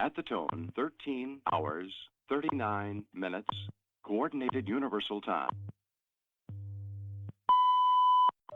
At the tone, 13 hours, 39 minutes, Coordinated Universal Time.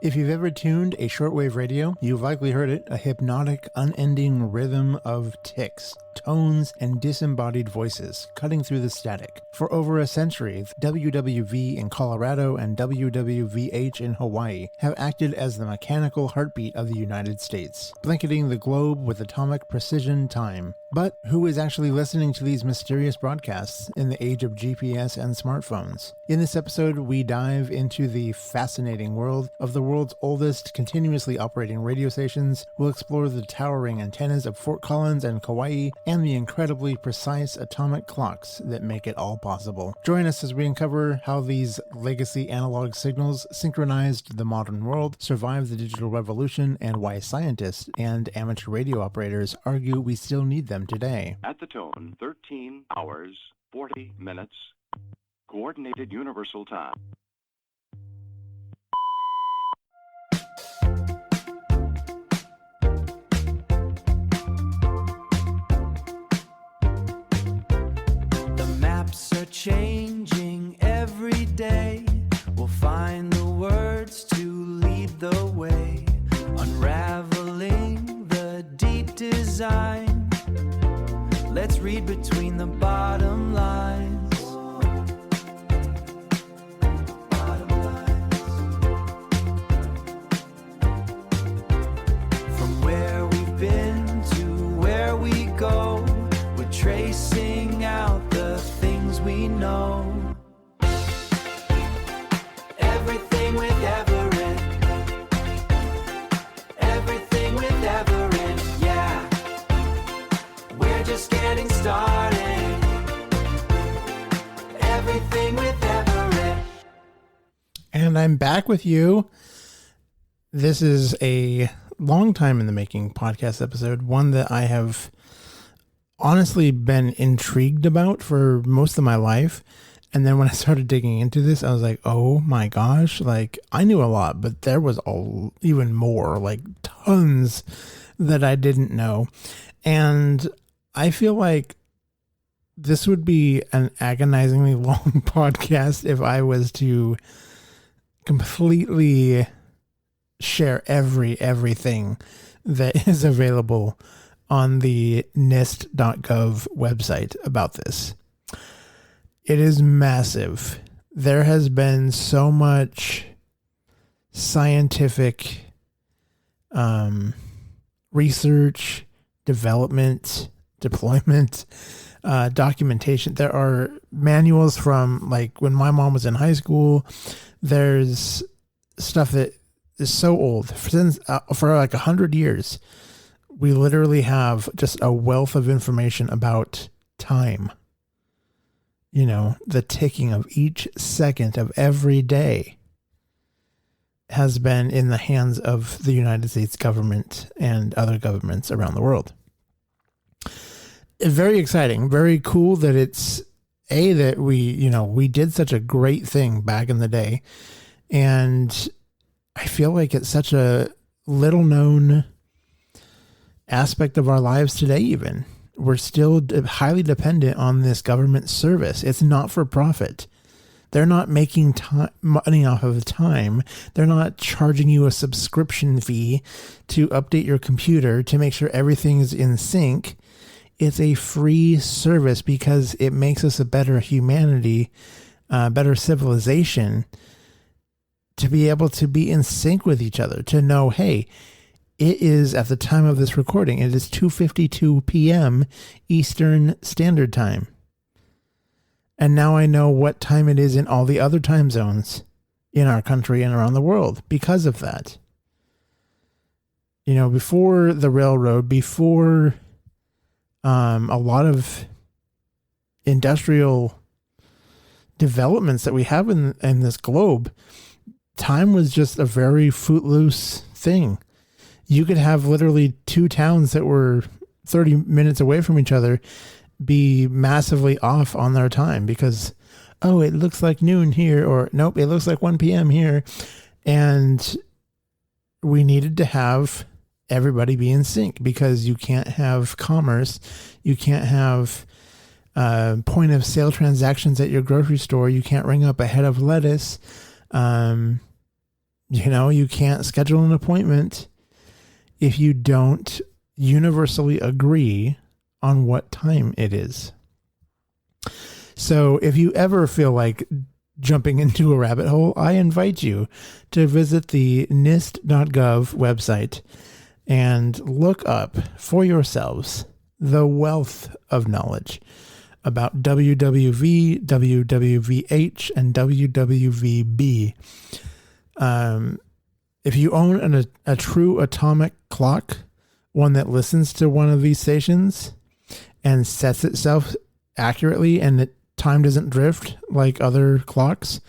If you've ever tuned a shortwave radio, you've likely heard it, a hypnotic, unending rhythm of ticks, tones, and disembodied voices cutting through the static. For over a century, WWV in Colorado and WWVH in Hawaii have acted as the mechanical heartbeat of the United States, blanketing the globe with atomic precision time. But who is actually listening to these mysterious broadcasts in the age of GPS and smartphones? In this episode, we dive into the fascinating world of the world's oldest continuously operating radio stations. We'll explore the towering antennas of Fort Collins and Kauai and the incredibly precise atomic clocks that make it all possible. Join us as we uncover how these legacy analog signals synchronized the modern world, survived the digital revolution, and why scientists and amateur radio operators argue we still need them today. At the tone, 13 hours, 40 minutes, Coordinated Universal Time. The maps are changing every day. We'll find the words to lead the way, unraveling the deep design. Let's read between the bottom lines. From where we've been to where we go, we're tracing out the things we know. Everything with Everett. Everything with Everett, yeah. We're just getting started. Everything with Everett. And I'm back with you. This is a long time in the making podcast episode, one that I have honestly been intrigued about for most of my life. And then when I started digging into this, I was like, oh my gosh, like I knew a lot, but there was even more, like tons that I didn't know. And I feel like this would be an agonizingly long podcast if I was to completely share everything that is available on the NIST.gov website about this. It is massive. There has been so much scientific research, development, deployment, documentation. There are manuals from like when my mom was in high school. There's stuff that is so old for like 100 years. We literally have just a wealth of information about time. You know, the ticking of each second of every day has been in the hands of the United States government and other governments around the world. Very exciting, very cool that it's that we did such a great thing back in the day. And I feel like it's such a little known aspect of our lives today, even. We're still highly dependent on this government service. It's not for profit. They're not making money off of time. They're not charging you a subscription fee to update your computer to make sure everything's in sync. It's a free service because it makes us a better humanity, better civilization, to be able to be in sync with each other, to know, hey, it is at the time of this recording, it is 2:52 p.m. Eastern Standard Time. And now I know what time it is in all the other time zones in our country and around the world because of that. You know, before the railroad, before a lot of industrial developments that we have in this globe, time was just a very footloose thing. You could have literally two towns that were 30 minutes away from each other be massively off on their time because, oh, it looks like noon here, or nope, it looks like 1 p.m. here. And we needed to have everybody be in sync, because you can't have commerce. You can't have point of sale transactions at your grocery store. You can't ring up a head of lettuce. You can't schedule an appointment if you don't universally agree on what time it is. So if you ever feel like jumping into a rabbit hole, I invite you to visit the NIST.gov website and look up for yourselves the wealth of knowledge about WWV, WWVH, and WWVB. If you own a true atomic clock, one that listens to one of these stations and sets itself accurately, and the time doesn't drift like other clocks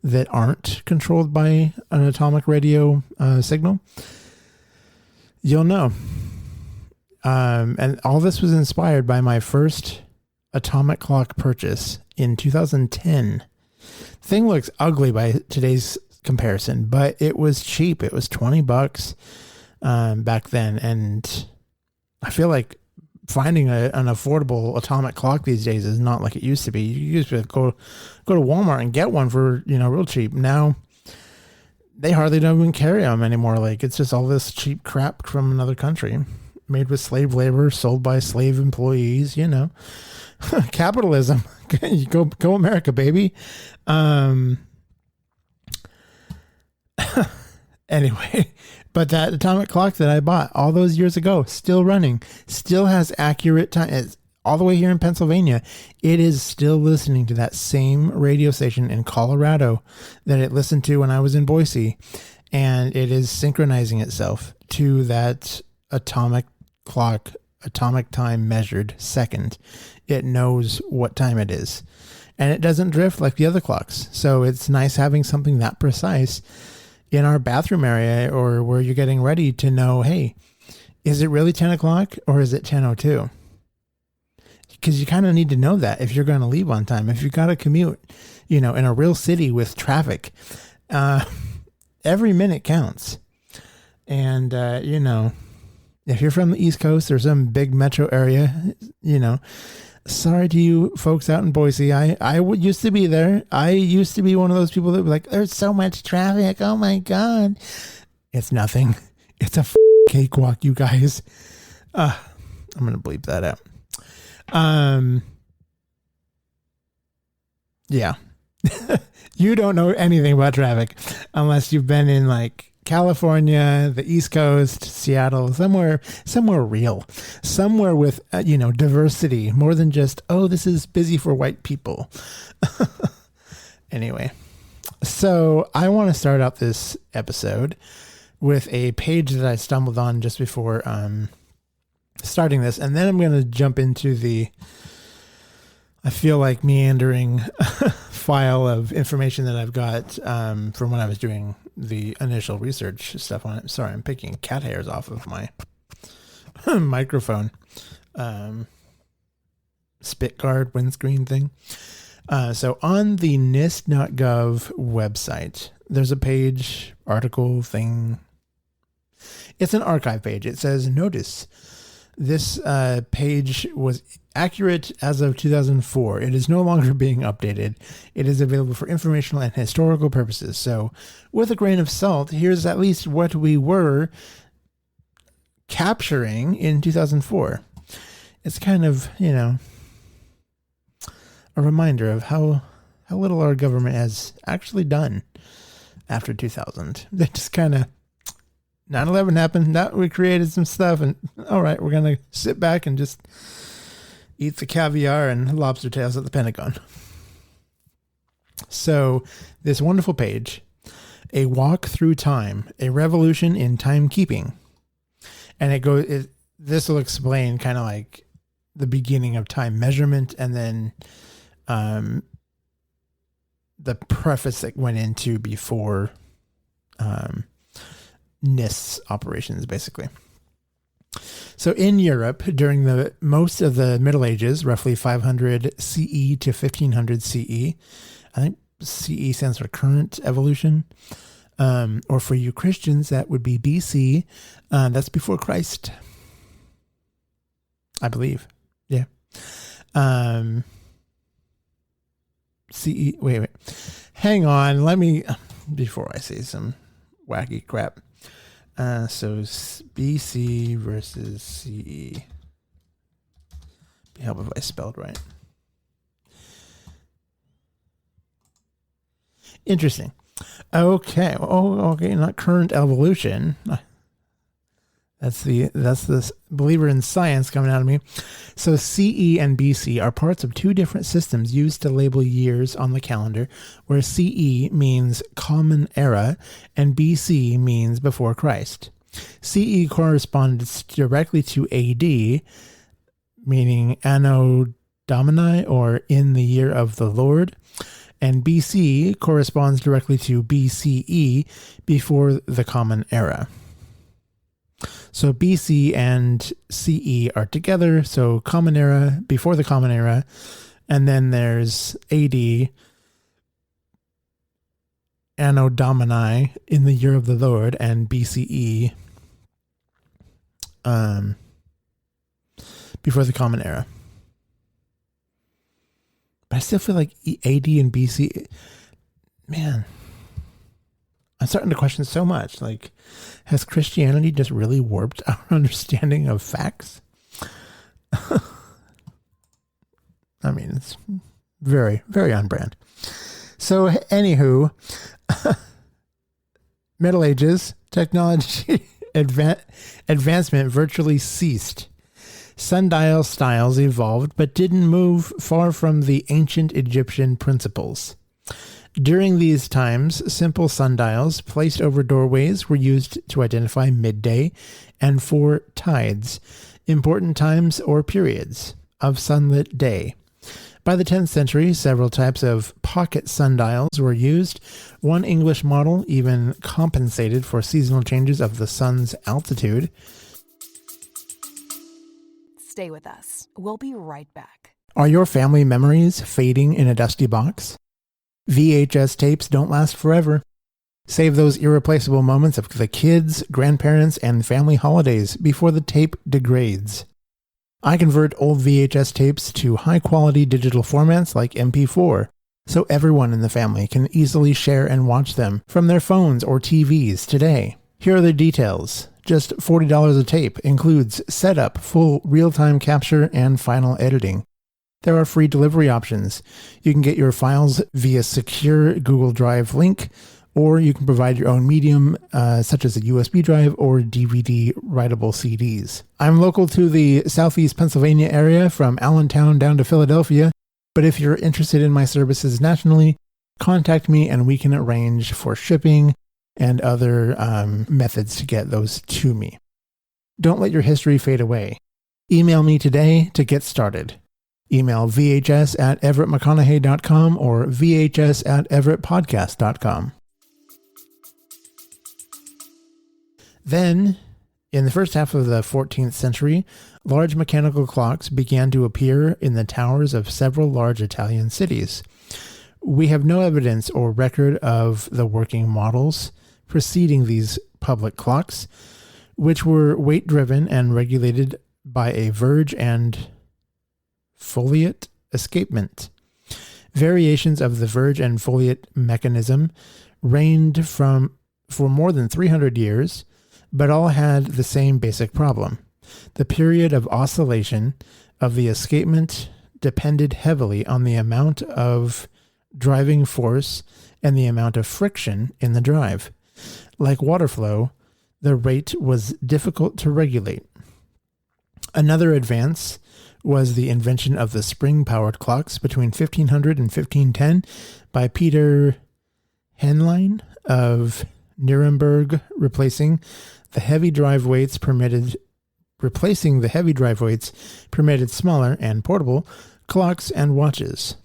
that aren't controlled by an atomic radio signal, you'll know. And all this was inspired by my first atomic clock purchase in 2010. Thing looks ugly by today's comparison, but it was cheap. It was $20 back then, and I feel like finding an affordable atomic clock these days is not like it used to be. You used to go to Walmart and get one for real cheap. Now they hardly don't even carry them anymore. Like, it's just all this cheap crap from another country, made with slave labor, sold by slave employees. Capitalism. Go America, baby. Anyway, but that atomic clock that I bought all those years ago, still running, still has accurate time. It's all the way here in Pennsylvania. It is still listening to that same radio station in Colorado that it listened to when I was in Boise. And it is synchronizing itself to that atomic clock, atomic time measured second. It knows what time it is. And it doesn't drift like the other clocks. So it's nice having something that precise in our bathroom area or where you're getting ready to know, hey, is it really 10 o'clock or is it 10:02? Because you kind of need to know that if you're going to leave on time. If you got to commute, in a real city with traffic, every minute counts. And, if you're from the East Coast or some big metro area, sorry to you folks out in Boise. I used to be there. I used to be one of those people that were like, there's so much traffic. Oh my God. It's nothing. It's a cakewalk, you guys. I'm going to bleep that out. Yeah. You don't know anything about traffic unless you've been in like California, the East Coast, Seattle, somewhere real, somewhere with, diversity more than just, oh, this is busy for white people. Anyway, so I want to start out this episode with a page that I stumbled on just before starting this. And then I'm going to jump into I feel like meandering file of information that I've got from when I was doing the initial research stuff on it. Sorry, I'm picking cat hairs off of my microphone spit guard windscreen thing. So on the NIST.gov website, there's a page, article thing. It's an archive page. It says, notice this page was accurate as of 2004. It is no longer being updated. It is available for informational and historical purposes. So with a grain of salt, here's at least what we were capturing in 2004. It's kind of, a reminder of how little our government has actually done after 2000. They just kind of, 9/11 happened. Now we created some stuff, and all right, we're going to sit back and just eat the caviar and lobster tails at the Pentagon. So this wonderful page, A Walk Through Time, A Revolution in Timekeeping. And this will explain kind of like the beginning of time measurement, and then the preface that went into before NIST's operations, basically. So in Europe, during most of the Middle Ages, roughly 500 CE to 1500 CE, I think CE stands for current evolution. Or for you Christians, that would be BC. That's before Christ, I believe. Yeah. CE. Wait. Hang on. Let me, before I say some wacky crap. So BC versus CE. Be helpful if I spelled right. Interesting. Okay. Oh, okay. Not current evolution. That's the believer in science coming out of me. So CE and BC are parts of two different systems used to label years on the calendar, where CE means common era and BC means before Christ. CE corresponds directly to AD, meaning Anno Domini, or in the year of the Lord, and BC corresponds directly to BCE, before the common era. So BC and CE are together. So common era, before the common era. And then there's AD, Anno Domini, in the year of the Lord, and BCE, before the common era. But I still feel like AD and BC, man, I'm starting to question so much. Like, has Christianity just really warped our understanding of facts? I mean, it's very, very on brand. So, anywho, Middle Ages, technology advancement virtually ceased. Sundial styles evolved, but didn't move far from the ancient Egyptian principles. During these times, simple sundials placed over doorways were used to identify midday and for tides, important times or periods of sunlit day. By the 10th century, several types of pocket sundials were used. One English model even compensated for seasonal changes of the sun's altitude. Stay with us. We'll be right back. Are your family memories fading in a dusty box? VHS tapes don't last forever. Save those irreplaceable moments of the kids, grandparents, and family holidays before the tape degrades. I convert old VHS tapes to high-quality digital formats like MP4, so everyone in the family can easily share and watch them from their phones or TVs today. Here are the details. Just $40 a tape, includes setup, full real-time capture, and final editing. There are free delivery options. You can get your files via secure Google Drive link, or you can provide your own medium, such as a USB drive or DVD writable CDs. I'm local to the Southeast Pennsylvania area, from Allentown down to Philadelphia, but if you're interested in my services nationally, contact me and we can arrange for shipping and other methods to get those to me. Don't let your history fade away. Email me today to get started. Email vhs@everettmcconaughey.com or vhs@everettpodcast.com. Then, in the first half of the 14th century, large mechanical clocks began to appear in the towers of several large Italian cities. We have no evidence or record of the working models preceding these public clocks, which were weight-driven and regulated by a verge and foliot escapement. Variations of the verge and foliot mechanism reigned for more than 300 years, but all had the same basic problem. The period of oscillation of the escapement depended heavily on the amount of driving force and the amount of friction in the drive. Like water flow, the rate was difficult to regulate. Another advance was the invention of the spring-powered clocks between 1500 and 1510 by Peter Henlein of Nuremberg, replacing the heavy drive weights permitted smaller and portable clocks and watches.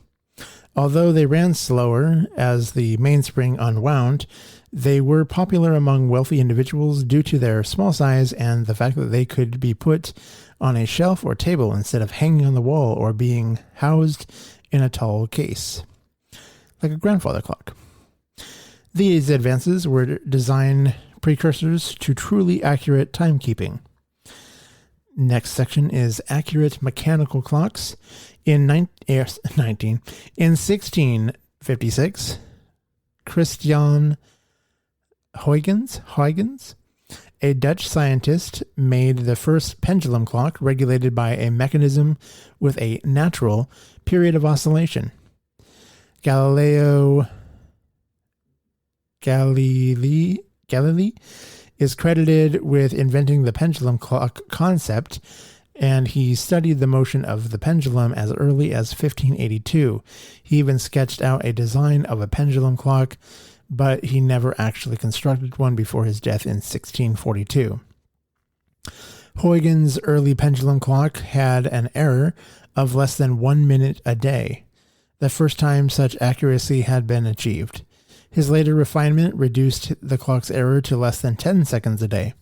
Although they ran slower as the mainspring unwound, they were popular among wealthy individuals due to their small size and the fact that they could be put on a shelf or table instead of hanging on the wall or being housed in a tall case, like a grandfather clock. These advances were design precursors to truly accurate timekeeping. Next section is accurate mechanical clocks. In 1656, Christian Huygens, a Dutch scientist, made the first pendulum clock regulated by a mechanism with a natural period of oscillation. Galilei is credited with inventing the pendulum clock concept, and he studied the motion of the pendulum as early as 1582. He even sketched out a design of a pendulum clock, but he never actually constructed one before his death in 1642. Huygens' early pendulum clock had an error of less than 1 minute a day, the first time such accuracy had been achieved. His later refinement reduced the clock's error to less than 10 seconds a day.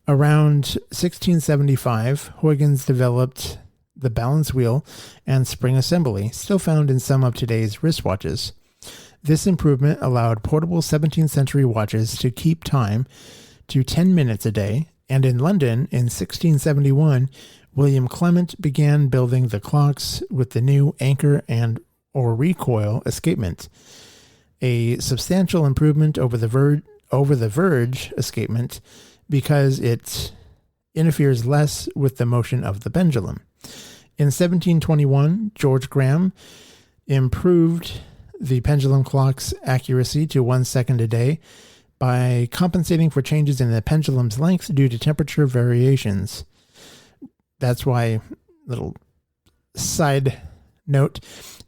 Around 1675, Huygens developed the balance wheel and spring assembly, still found in some of today's wristwatches. This improvement allowed portable 17th century watches to keep time to 10 minutes a day, and in London in 1671, William Clement began building the clocks with the new anchor and or recoil escapement, a substantial improvement over the verge escapement because it interferes less with the motion of the pendulum. In 1721, George Graham improved the pendulum clock's accuracy to 1 second a day by compensating for changes in the pendulum's length due to temperature variations. That's why, little side note,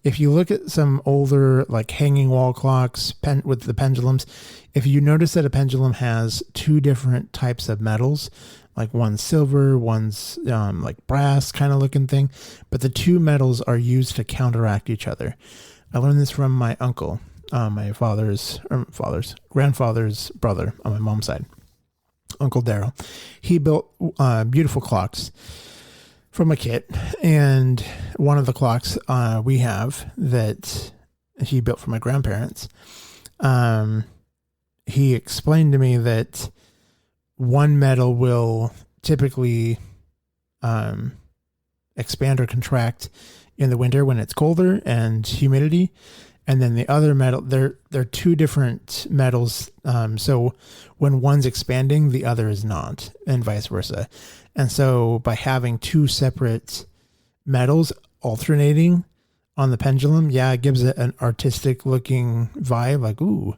if you look at some older like hanging wall clocks with the pendulums, if you notice that a pendulum has two different types of metals, like one's silver, one's like brass kind of looking thing, but the two metals are used to counteract each other. I learned this from my uncle, my grandfather's brother on my mom's side, Uncle Daryl. He built beautiful clocks from a kit, and one of the clocks we have that he built for my grandparents, he explained to me that one metal will typically expand or contract in the winter when it's colder and humidity, and then the other metal, they're two different metals, so when one's expanding, the other is not, and vice versa. And so by having two separate metals alternating on the pendulum, it gives it an artistic looking vibe, like, ooh,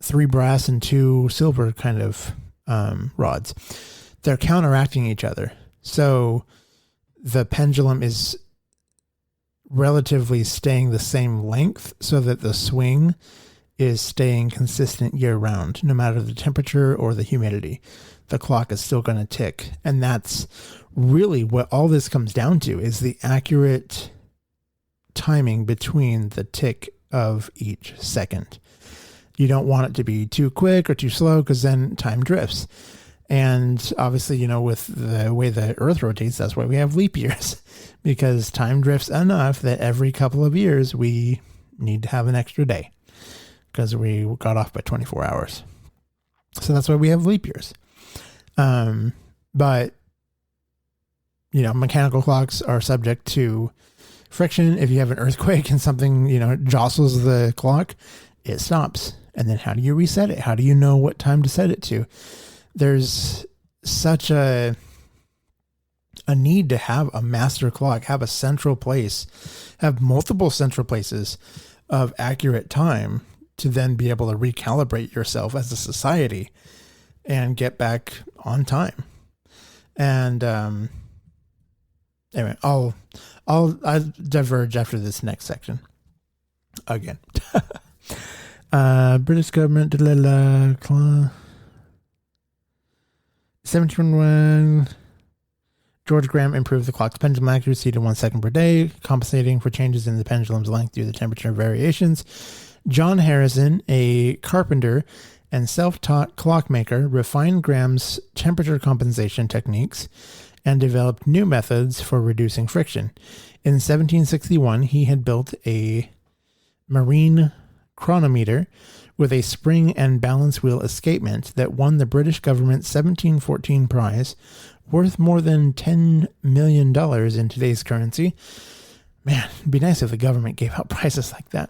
3 brass and 2 silver kind of rods. They're counteracting each other. So the pendulum is relatively staying the same length so that the swing is staying consistent year round, no matter the temperature or the humidity. The clock is still going to tick. And that's really what all this comes down to, is the accurate timing between the tick of each second. You don't want it to be too quick or too slow, because then time drifts. And obviously, with the way the Earth rotates, that's why we have leap years, because time drifts enough that every couple of years we need to have an extra day because we got off by 24 hours. So that's why we have leap years. But mechanical clocks are subject to friction. If you have an earthquake and something, jostles the clock, it stops. And then how do you reset it? How do you know what time to set it to? There's such a need to have a master clock, have a central place, have multiple central places of accurate time to then be able to recalibrate yourself as a society and get back on time. And anyway, I'll diverge after this next section again. British government 1721. George Graham improved the clock's pendulum accuracy to 1 second per day, compensating for changes in the pendulum's length due to temperature variations. John Harrison, a carpenter and self-taught clockmaker, refined Graham's temperature compensation techniques and developed new methods for reducing friction. In 1761, he had built a marine chronometer with a spring and balance wheel escapement that won the British government's 1714 prize, worth more than $10 million in today's currency. Man, it'd be nice if the government gave out prizes like that,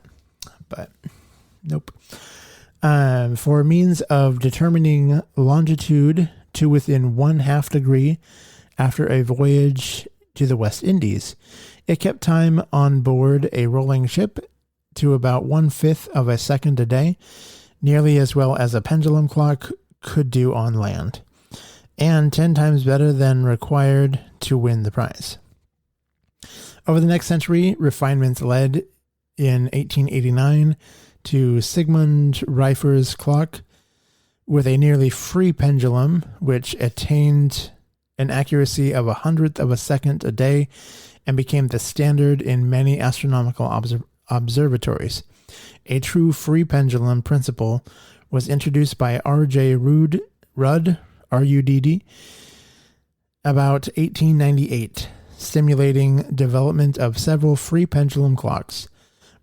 but nope. For a means of determining longitude to within 1/2 degree after a voyage to the West Indies. It kept time on board a rolling ship to about 1/5 of a second a day, nearly as well as a pendulum clock could do on land, and 10 times better than required to win the prize. Over the next century, refinements led in 1889 to Sigmund Reifer's clock with a nearly free pendulum, which attained an accuracy of 1/100th of a second a day and became the standard in many astronomical observatories. A true free pendulum principle was introduced by R.J. Rudd, R-U-D-D, about 1898, stimulating development of several free pendulum clocks.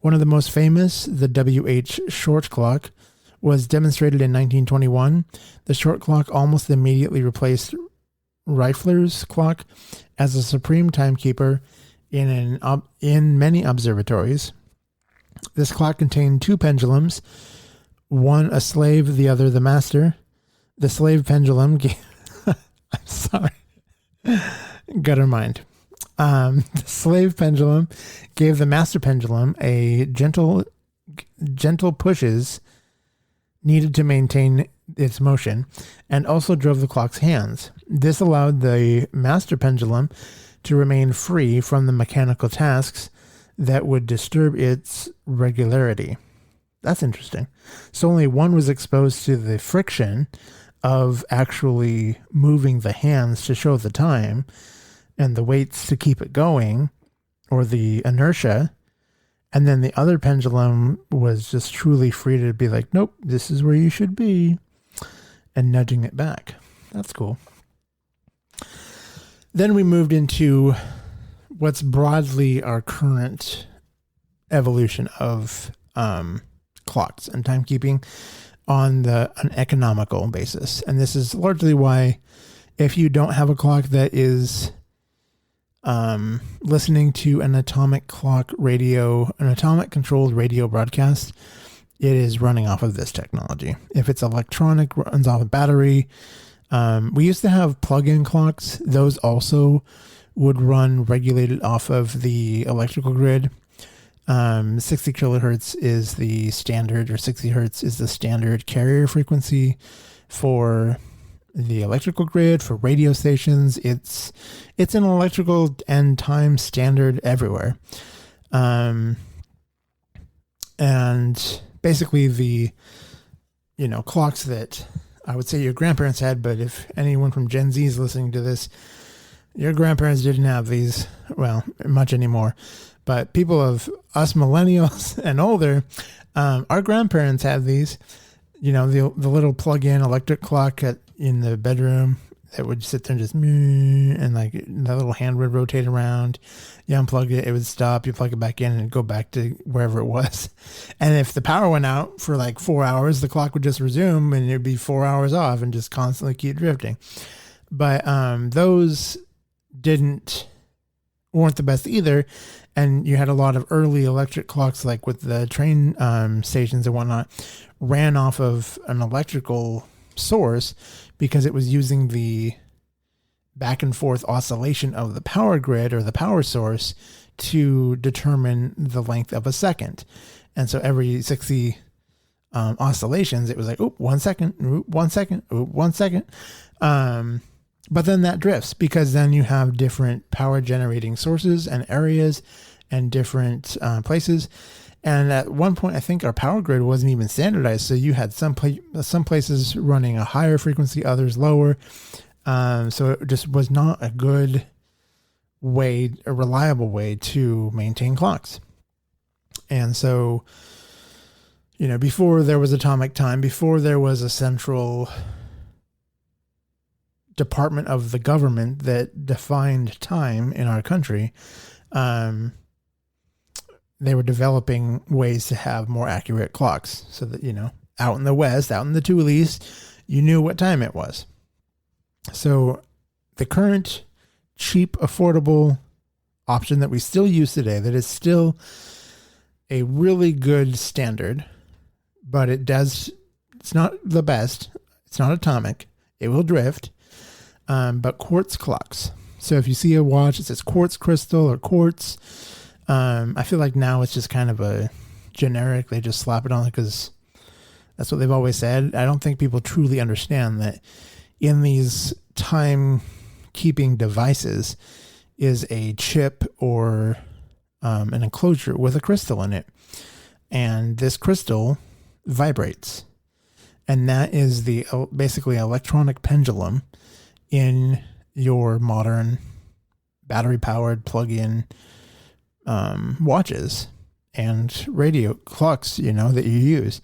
One of the most famous, the W.H. Short clock, was demonstrated in 1921. The Short clock almost immediately replaced Reifler's clock as a supreme timekeeper in many observatories. This clock contained 2 pendulums, one a slave, the other the master. The slave pendulum gave... I'm sorry. Gutter mind. The slave pendulum gave the master pendulum a gentle pushes needed to maintain its motion, and also drove the clock's hands. This allowed the master pendulum to remain free from the mechanical tasks that would disturb its regularity. That's interesting. So only one was exposed to the friction of actually moving the hands to show the time and the weights to keep it going, or the inertia. And then the other pendulum was just truly free to be like, nope, this is where you should be, and nudging it back. That's cool. Then we moved into what's broadly our current evolution of clocks and timekeeping on an economical basis. And this is largely why, if you don't have a clock that is listening to an atomic controlled radio broadcast, it is running off of this technology. If it's electronic, runs off a battery. We used to have plug-in clocks. Those also would run regulated off of the electrical grid. 60 kilohertz is the standard, or 60 hertz is the standard carrier frequency for the electrical grid. For radio stations, it's an electrical and time standard everywhere. And basically the, clocks that I would say your grandparents had, but if anyone from Gen Z is listening to this, your grandparents didn't have these, well, much anymore. But people of us millennials and older, our grandparents had these, the little plug-in electric clock in the bedroom that would sit there and just, and like the little hand would rotate around. You unplug it, it would stop. You plug it back in and it'd go back to wherever it was. And if the power went out for like 4 hours, the clock would just resume and it'd be 4 hours off and just constantly keep drifting. But those weren't the best either. And you had a lot of early electric clocks, like with the train stations and whatnot, ran off of an electrical source because it was using the back and forth oscillation of the power grid or the power source to determine the length of a second. And so every 60 oscillations, it was like, 1 second, 1 second, 1 second. But then that drifts because then you have different power generating sources and areas and different places. And at one point, I think our power grid wasn't even standardized. So you had some places running a higher frequency, others lower. So it just was not a good way, a reliable way to maintain clocks. And so, before there was atomic time, before there was a central department of the government that defined time in our country, they were developing ways to have more accurate clocks so that, out in the West, out in the Tules, you knew what time it was. So the current cheap, affordable option that we still use today, that is still a really good standard, but it's not the best. It's not atomic. It will drift. But quartz clocks. So if you see a watch, it says quartz crystal or quartz. I feel like now it's just kind of a generic. They just slap it on because that's what they've always said. I don't think people truly understand that in these time-keeping devices is a chip or an enclosure with a crystal in it. And this crystal vibrates. And that is the basically electronic pendulum in your modern battery-powered plug-in watches and radio clocks, that you use.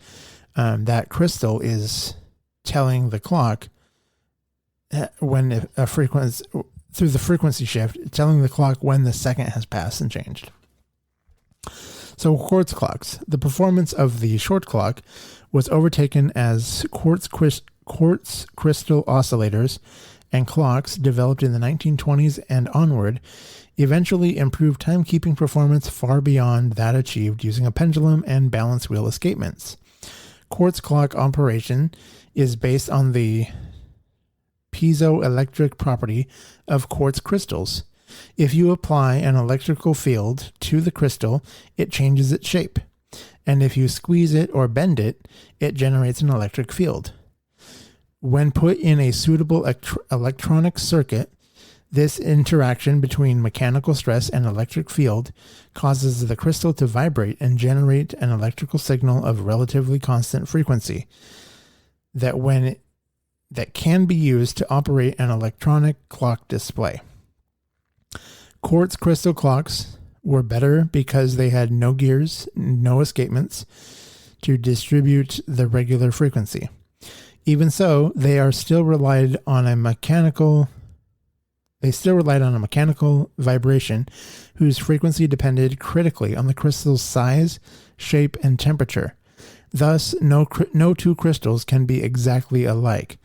That crystal is telling the clock when a frequency, through the frequency shift, telling the clock when the second has passed and changed. So quartz clocks. The performance of the short clock was overtaken as quartz crystal oscillators and clocks developed in the 1920s and onward eventually improved timekeeping performance far beyond that achieved using a pendulum and balance wheel escapements. Quartz clock operation is based on the piezoelectric property of quartz crystals. If you apply an electrical field to the crystal, it changes its shape. And if you squeeze it or bend it, it generates an electric field. When put in a suitable electronic circuit, this interaction between mechanical stress and electric field causes the crystal to vibrate and generate an electrical signal of relatively constant frequency that can be used to operate an electronic clock display. Quartz crystal clocks were better because they had no gears, no escapements to distribute the regular frequency. Even so, they still relied on a mechanical vibration whose frequency depended critically on the crystal's size, shape, and temperature. Thus, no two crystals can be exactly alike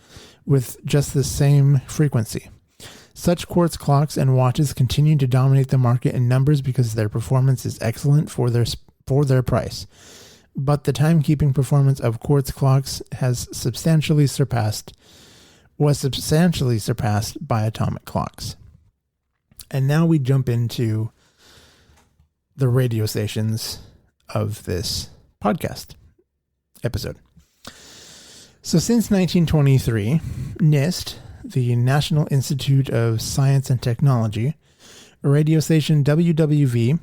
with just the same frequency. Such quartz clocks and watches continue to dominate the market in numbers because their performance is excellent for their price. But the timekeeping performance of quartz clocks was substantially surpassed by atomic clocks. And now we jump into the radio stations of this podcast episode. So since 1923, NIST, the National Institute of Science and Technology, radio station WWV,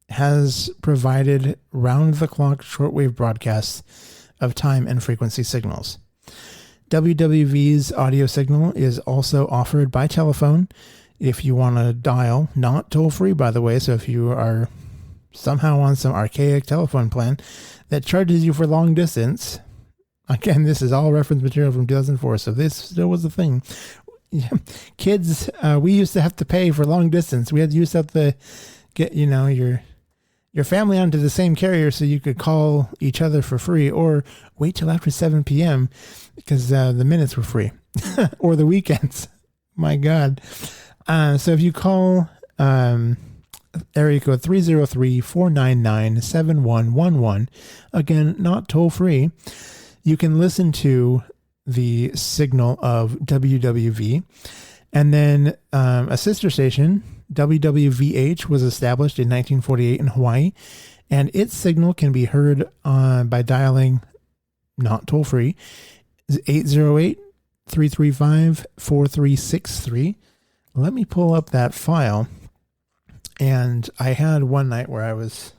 has provided round-the-clock shortwave broadcasts of time and frequency signals. WWV's audio signal is also offered by telephone if you want to dial, not toll-free, by the way, so if you are somehow on some archaic telephone plan that charges you for long distance, again, this is all reference material from 2004, so this still was a thing. Kids, we used to have to pay for long distance. We used to have to get, your family onto the same carrier so you could call each other for free, or wait till after 7 p.m. because the minutes were free, or the weekends. My God. So if you call area code 303-499-7111, again, not toll free, you can listen to the signal of WWV. And then a sister station, WWVH, was established in 1948 in Hawaii, and its signal can be heard by dialing, not toll-free, 808-335-4363. Let me pull up that file. And I had one night where I was,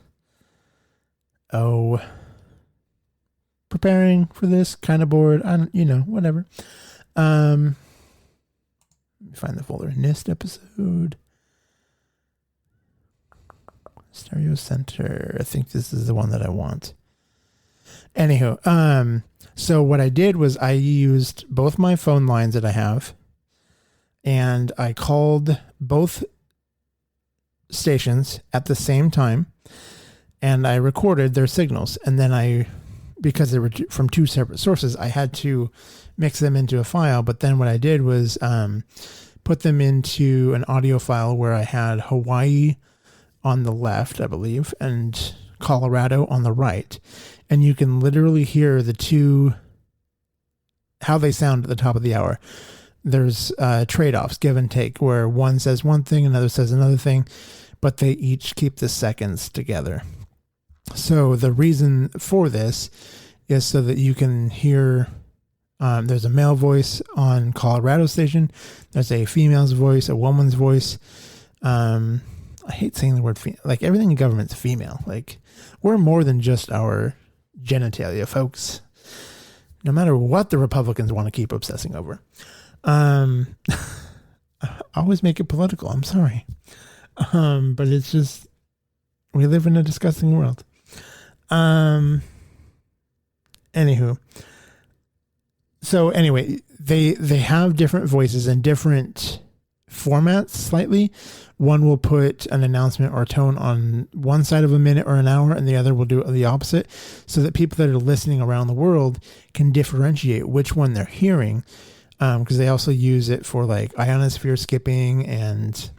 preparing for this, kind of bored. Whatever. Let me find the folder. NIST episode. Stereo Center. I think this is the one that I want. Anywho, so what I did was I used both my phone lines that I have, and I called both stations at the same time, and I recorded their signals. And then because they were from two separate sources, I had to mix them into a file. But then what I did was put them into an audio file where I had Hawaii on the left, I believe, and Colorado on the right. And you can literally hear the two, how they sound at the top of the hour. There's trade-offs, give and take, where one says one thing, another says another thing, but they each keep the seconds together. So the reason for this is so that you can hear, there's a male voice on Colorado station, there's a female's voice, a woman's voice. I hate saying the word female. Like, everything in government's female. Like, we're more than just our genitalia, folks. No matter what the Republicans want to keep obsessing over. I always make it political. I'm sorry. But it's just, we live in a disgusting world. Anywho. So anyway, they have different voices and different formats slightly. One will put an announcement or tone on one side of a minute or an hour, and the other will do the opposite, so that people that are listening around the world can differentiate which one they're hearing. Because they also use it for like ionosphere skipping and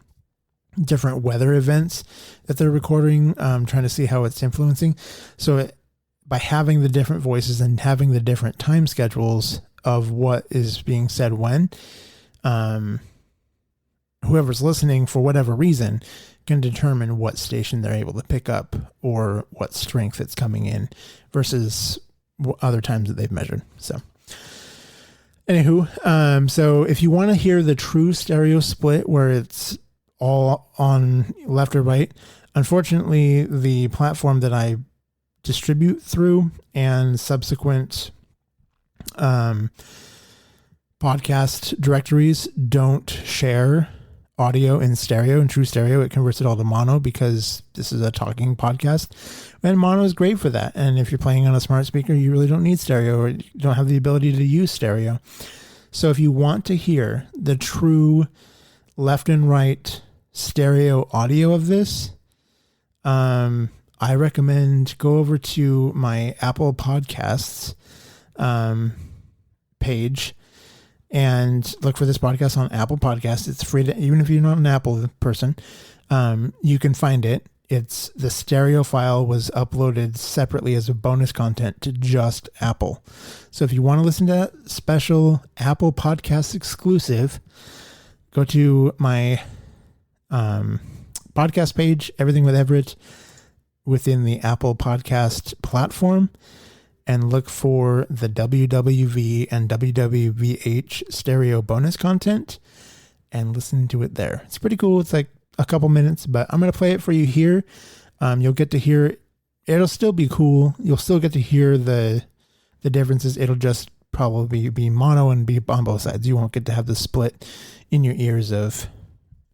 different weather events that they're recording, trying to see how it's influencing. So by having the different voices and having the different time schedules of what is being said when, whoever's listening for whatever reason can determine what station they're able to pick up or what strength it's coming in versus other times that they've measured. So anywho, so if you want to hear the true stereo split where it's all on left or right, unfortunately, the platform that I distribute through and subsequent podcast directories don't share audio in stereo and true stereo. It converts it all to mono because this is a talking podcast, and mono is great for that. And if you're playing on a smart speaker, you really don't need stereo, or you don't have the ability to use stereo. So if you want to hear the true left and right stereo audio of this, I recommend go over to my Apple Podcasts page and look for this podcast on Apple Podcasts. It's free to, even if you're not an Apple person, you can find it. It's the stereo file was uploaded separately as a bonus content to just Apple. So if you want to listen to that special Apple Podcast exclusive, go to my podcast page, Everything with Everett, within the Apple Podcast platform, and look for the WWV and WWVH stereo bonus content and listen to it there. It's pretty cool. It's like a couple minutes, but I'm going to play it for you here. You'll get to hear it. It'll still be cool. You'll still get to hear the differences. It'll just probably be mono and be on both sides. You won't get to have the split in your ears of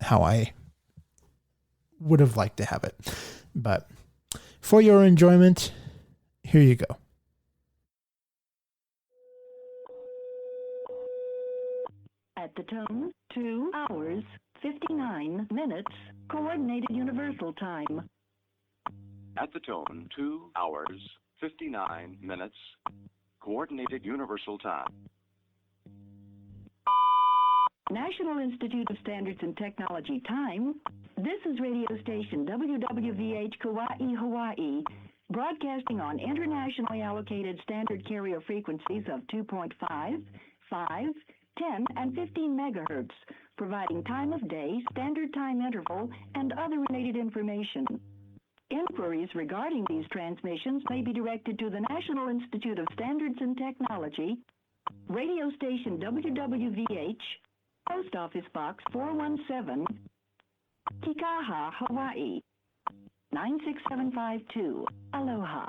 how I would have liked to have it. But for your enjoyment, here you go. At the tone, 2 hours, 59 minutes, Coordinated Universal Time. At the tone, 2 hours, 59 minutes, Coordinated Universal Time. National Institute of Standards and Technology time. This is radio station WWVH Kauai, Hawaii, broadcasting on internationally allocated standard carrier frequencies of 2.5, 5, 10, and 15 megahertz, providing time of day, standard time interval, and other related information. Inquiries regarding these transmissions may be directed to the National Institute of Standards and Technology, radio station WWVH, Post Office Box 417, Kikaha, Hawaii, 96752. Aloha.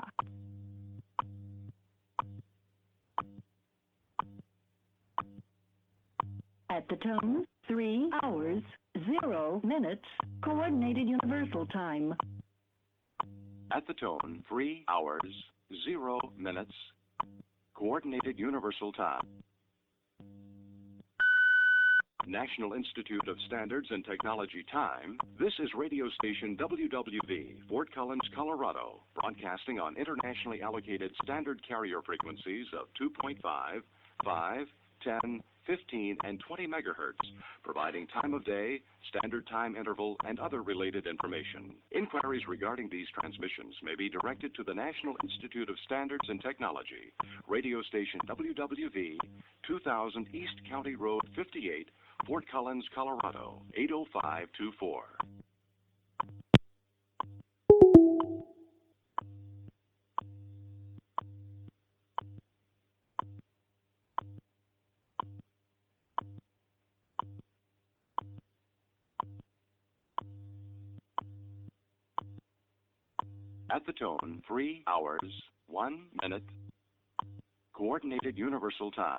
At the tone, 3 hours, 0 minutes, Coordinated Universal Time. At the tone, 3 hours, 0 minutes, Coordinated Universal Time. National Institute of Standards and Technology time, this is radio station WWV, Fort Collins, Colorado, broadcasting on internationally allocated standard carrier frequencies of 2.5, 5, 10, 15, and 20 megahertz, providing time of day, standard time interval, and other related information. Inquiries regarding these transmissions may be directed to the National Institute of Standards and Technology, radio station WWV, 2000 East County Road 58, Fort Collins, Colorado, 80524. At the tone, 3 hours, 1 minute, Coordinated Universal Time.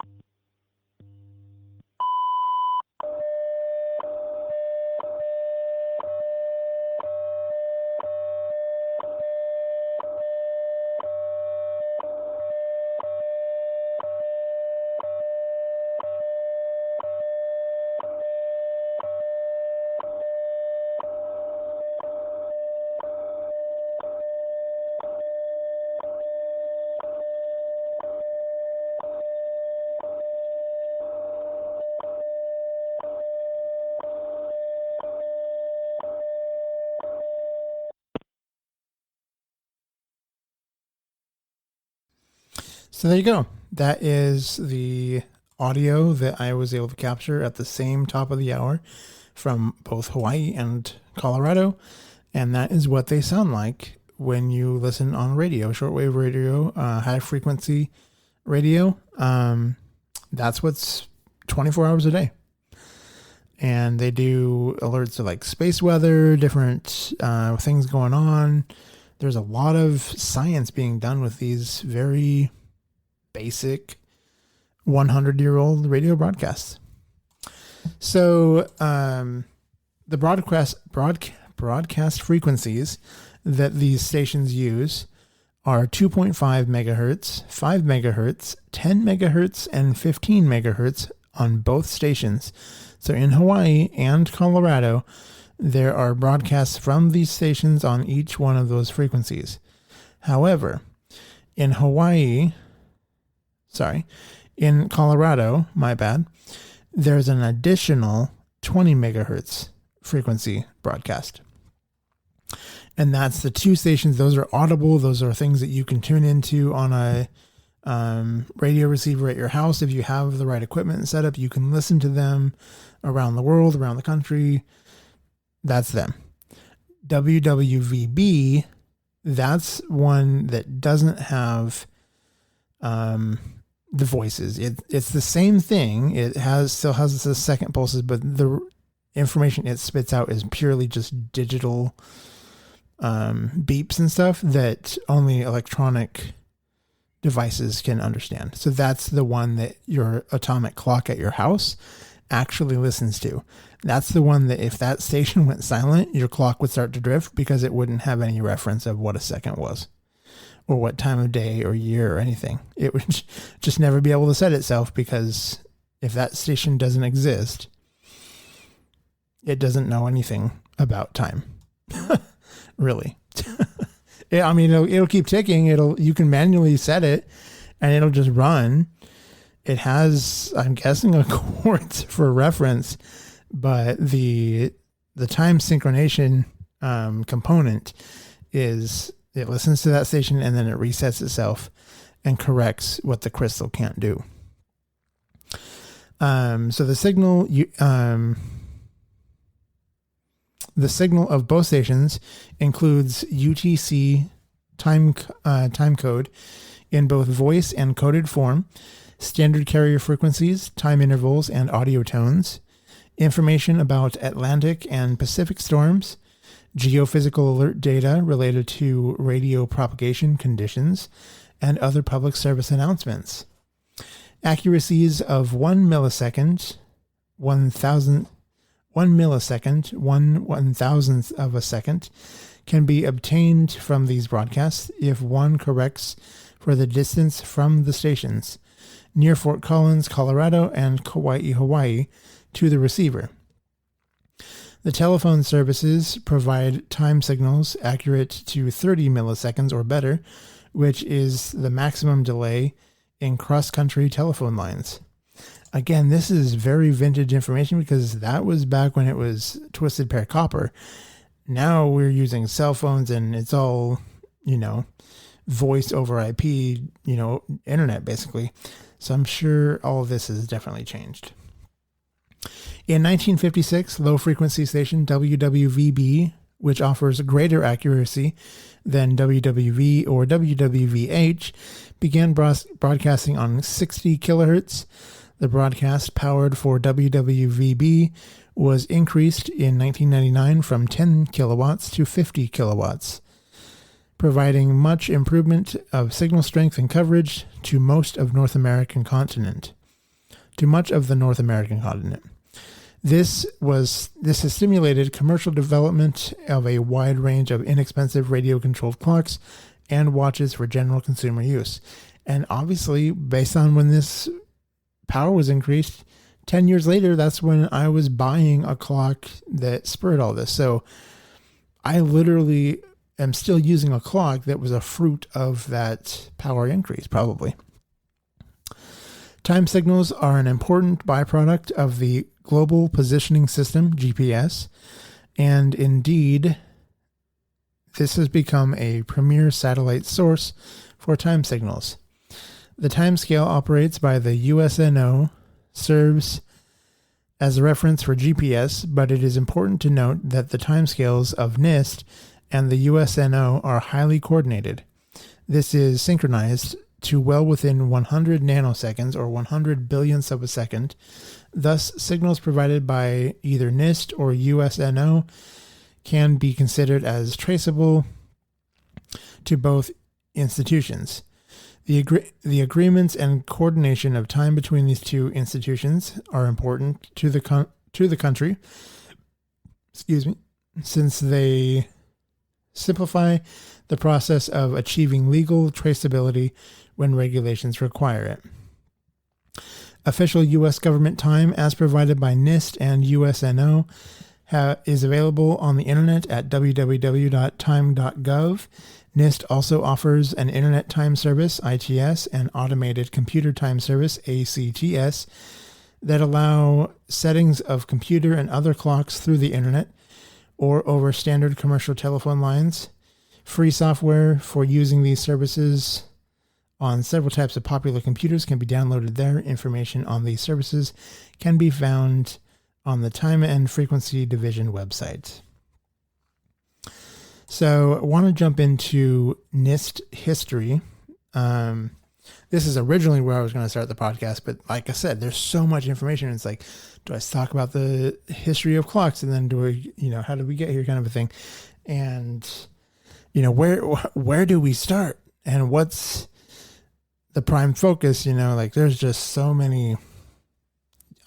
So there you go. That is the audio that I was able to capture at the same top of the hour from both Hawaii and Colorado. And that is what they sound like when you listen on radio, shortwave radio, high frequency radio. That's what's 24 hours a day. And they do alerts of like space weather, different things going on. There's a lot of science being done with these very basic 100-year-old radio broadcasts. So the broadcast frequencies that these stations use are 2.5 megahertz, 5 megahertz, 10 megahertz, and 15 megahertz on both stations. So in Hawaii and Colorado, there are broadcasts from these stations on each one of those frequencies. However, in Colorado, there's an additional 20 megahertz frequency broadcast. And that's the two stations. Those are audible. Those are things that you can tune into on a radio receiver at your house. If you have the right equipment and setup, you can listen to them around the world, around the country. That's them. WWVB, that's one that doesn't have the voices. It's the same thing. It still has the second pulses, but the information it spits out is purely just digital beeps and stuff that only electronic devices can understand. So that's the one that your atomic clock at your house actually listens to. That's the one that if that station went silent, your clock would start to drift because it wouldn't have any reference of what a second was, or what time of day or year or anything. It would just never be able to set itself, because if that station doesn't exist, it doesn't know anything about time. Really. I mean, it'll keep ticking. You can manually set it and it'll just run. It has, I'm guessing, a quartz for reference, but the time synchronization component is, it listens to that station and then it resets itself and corrects what the crystal can't do. So the signal of both stations includes UTC time code in both voice and coded form, standard carrier frequencies, time intervals, and audio tones, information about Atlantic and Pacific storms, geophysical alert data related to radio propagation conditions, and other public service announcements. Accuracies of 1 millisecond, 1/1000th of a second can be obtained from these broadcasts if one corrects for the distance from the stations. Near Fort Collins, Colorado, and Kauai, Hawaii, to the receiver. The telephone services provide time signals accurate to 30 milliseconds or better, which is the maximum delay in cross-country telephone lines. Again, this is very vintage information because that was back when it was twisted pair copper. Now we're using cell phones and it's all, voice over IP, internet basically. So I'm sure all of this has definitely changed. In 1956, low-frequency station WWVB, which offers greater accuracy than WWV or WWVH, began broadcasting on 60 kilohertz. The broadcast powered for WWVB was increased in 1999 from 10 kilowatts to 50 kilowatts, providing much improvement of signal strength and coverage to much of the North American continent. This has stimulated commercial development of a wide range of inexpensive radio-controlled clocks and watches for general consumer use. And obviously, based on when this power was increased, 10 years later, that's when I was buying a clock that spurred all this. So I literally am still using a clock that was a fruit of that power increase, probably. Time signals are an important byproduct of the Global Positioning System, GPS, and indeed, this has become a premier satellite source for time signals. The timescale operates by the USNO, serves as a reference for GPS, but it is important to note that the timescales of NIST and the USNO are highly coordinated. This is synchronized to well within 100 nanoseconds or 100 billionths of a second. Thus, signals provided by either NIST or USNO can be considered as traceable to both institutions. The agreements and coordination of time between these two institutions are important to the country, since they simplify the process of achieving legal traceability when regulations require it. Official U.S. government time, as provided by NIST and USNO, is available on the internet at www.time.gov. NIST also offers an Internet Time Service, ITS, and Automated Computer Time Service, ACTS, that allow settings of computer and other clocks through the Internet or over standard commercial telephone lines. Free software for using these services on several types of popular computers can be downloaded there. Information on these services can be found on the Time and Frequency Division website. So I want to jump into NIST history. This is originally where I was going to start the podcast, but like I said, there's so much information. It's like, do I talk about the history of clocks, and then how did we get here, kind of a thing? And where do we start, and what's the prime focus? There's just so many.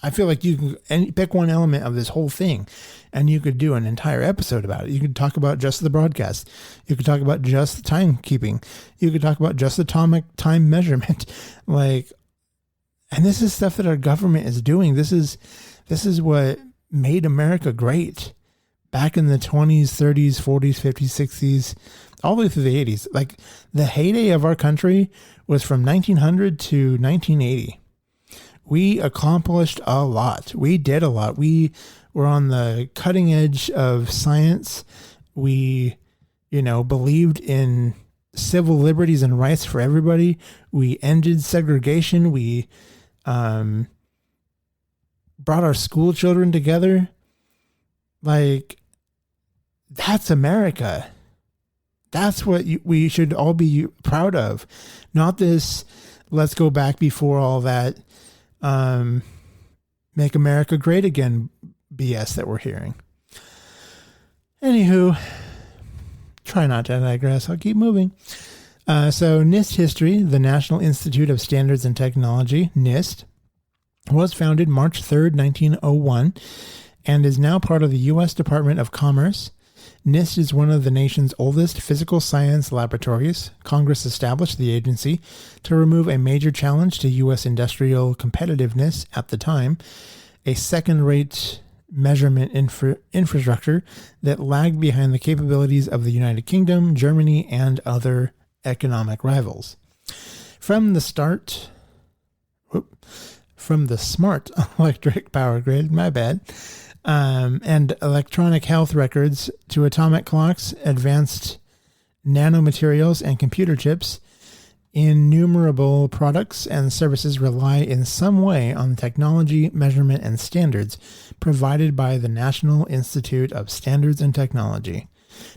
I feel like you can pick one element of this whole thing and you could do an entire episode about it. You could talk about just the broadcast. You could talk about just the timekeeping. You could talk about just the atomic time measurement. And this is stuff that our government is doing. This is what made America great back in the 20s, 30s, 40s, 50s, 60s, all the way through the 80s. The heyday of our country was from 1900 to 1980. We accomplished a lot. We did a lot. We were on the cutting edge of science. We, believed in civil liberties and rights for everybody. We ended segregation. We brought our school children together. That's America. That's what we should all be proud of. Not this, let's go back before all that. Make America great again BS that we're hearing. Anywho, try not to digress. I'll keep moving. So NIST history, the National Institute of Standards and Technology, NIST, was founded March 3rd, 1901, and is now part of the U.S. Department of Commerce. NIST is one of the nation's oldest physical science laboratories. Congress established the agency to remove a major challenge to U.S. industrial competitiveness at the time, a second-rate measurement infrastructure that lagged behind the capabilities of the United Kingdom, Germany, and other economic rivals. From the smart electric power grid, and electronic health records to atomic clocks, advanced nanomaterials, and computer chips, innumerable products and services rely in some way on the technology, measurement, and standards provided by the National Institute of Standards and Technology.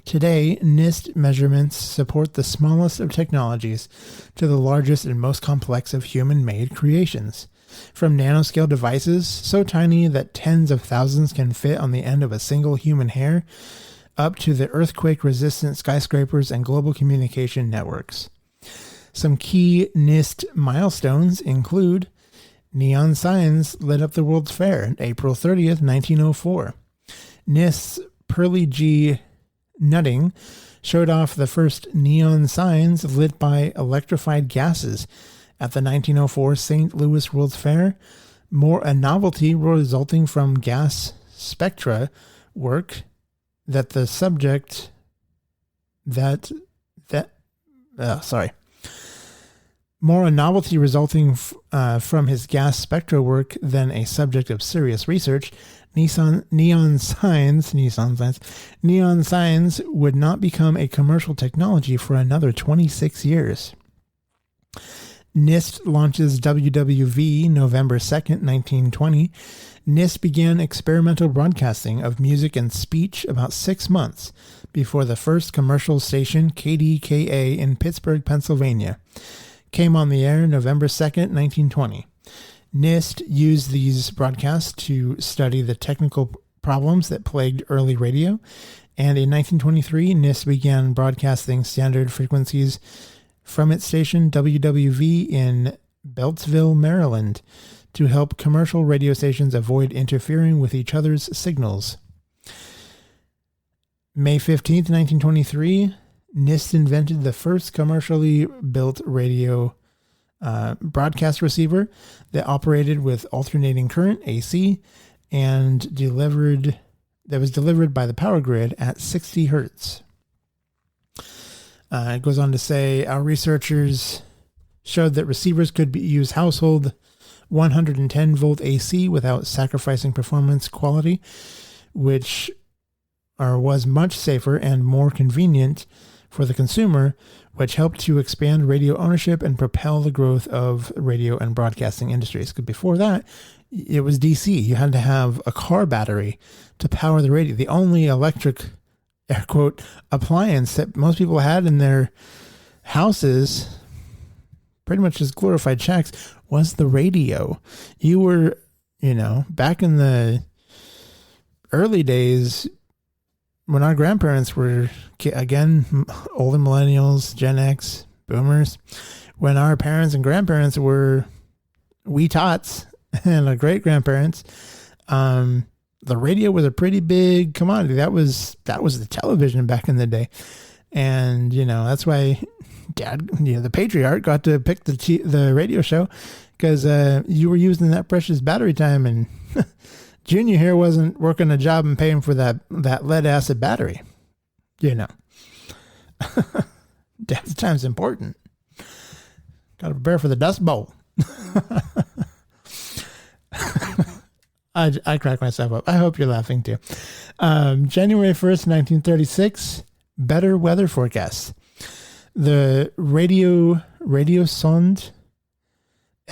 Today, NIST measurements support the smallest of technologies to the largest and most complex of human-made creations. From nanoscale devices so tiny that tens of thousands can fit on the end of a single human hair, up to the earthquake-resistant skyscrapers and global communication networks. Some key NIST milestones include neon signs lit up the World's Fair, April 30th, 1904. NIST's Pearly G. Nutting showed off the first neon signs lit by electrified gases at the 1904 St. Louis World's Fair. A novelty resulting from gas spectra work that the subject More a novelty resulting from his gas spectra work than a subject of serious research, neon signs would not become a commercial technology for another 26 years. NIST launches WWV November 2nd, 1920. NIST began experimental broadcasting of music and speech about 6 months before the first commercial station, KDKA, in Pittsburgh, Pennsylvania, came on the air November 2nd, 1920. NIST used these broadcasts to study the technical problems that plagued early radio, and in 1923, NIST began broadcasting standard frequencies from its station WWV in Beltsville, Maryland, to help commercial radio stations avoid interfering with each other's signals. May 15th, 1923, NIST invented the first commercially built radio broadcast receiver that operated with alternating current, AC, and was delivered by the power grid at 60 hertz. It goes on to say, our researchers showed that receivers could use household 110 volt AC without sacrificing performance quality, which was much safer and more convenient for the consumer, which helped to expand radio ownership and propel the growth of radio and broadcasting industries. Because before that, it was DC. You had to have a car battery to power the radio. The only electric, air quote, appliance that most people had in their houses, pretty much just glorified shacks, was the radio. You were, back in the early days, when our grandparents were, again, older millennials, Gen X, boomers, when our parents and grandparents were wee tots and our great-grandparents, the radio was a pretty big commodity. That was the television back in the day. And, that's why Dad, the patriarch, got to pick the radio show, because you were using that precious battery time, and Junior here wasn't working a job and paying for that lead acid battery. Dad's time's important. Got to prepare for the Dust Bowl. I crack myself up. I hope you're laughing too. January 1st, 1936, better weather forecast. The radiosonde,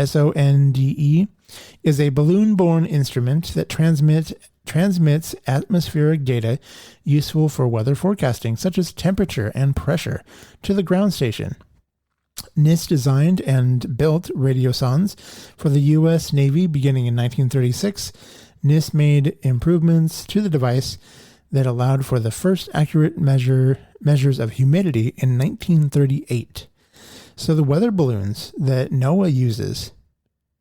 SONDE, is a balloon-borne instrument that transmits atmospheric data useful for weather forecasting, such as temperature and pressure, to the ground station. NIST designed and built radiosondes for the U.S. Navy beginning in 1936. NIST made improvements to the device that allowed for the first accurate measures of humidity in 1938. So the weather balloons that NOAA uses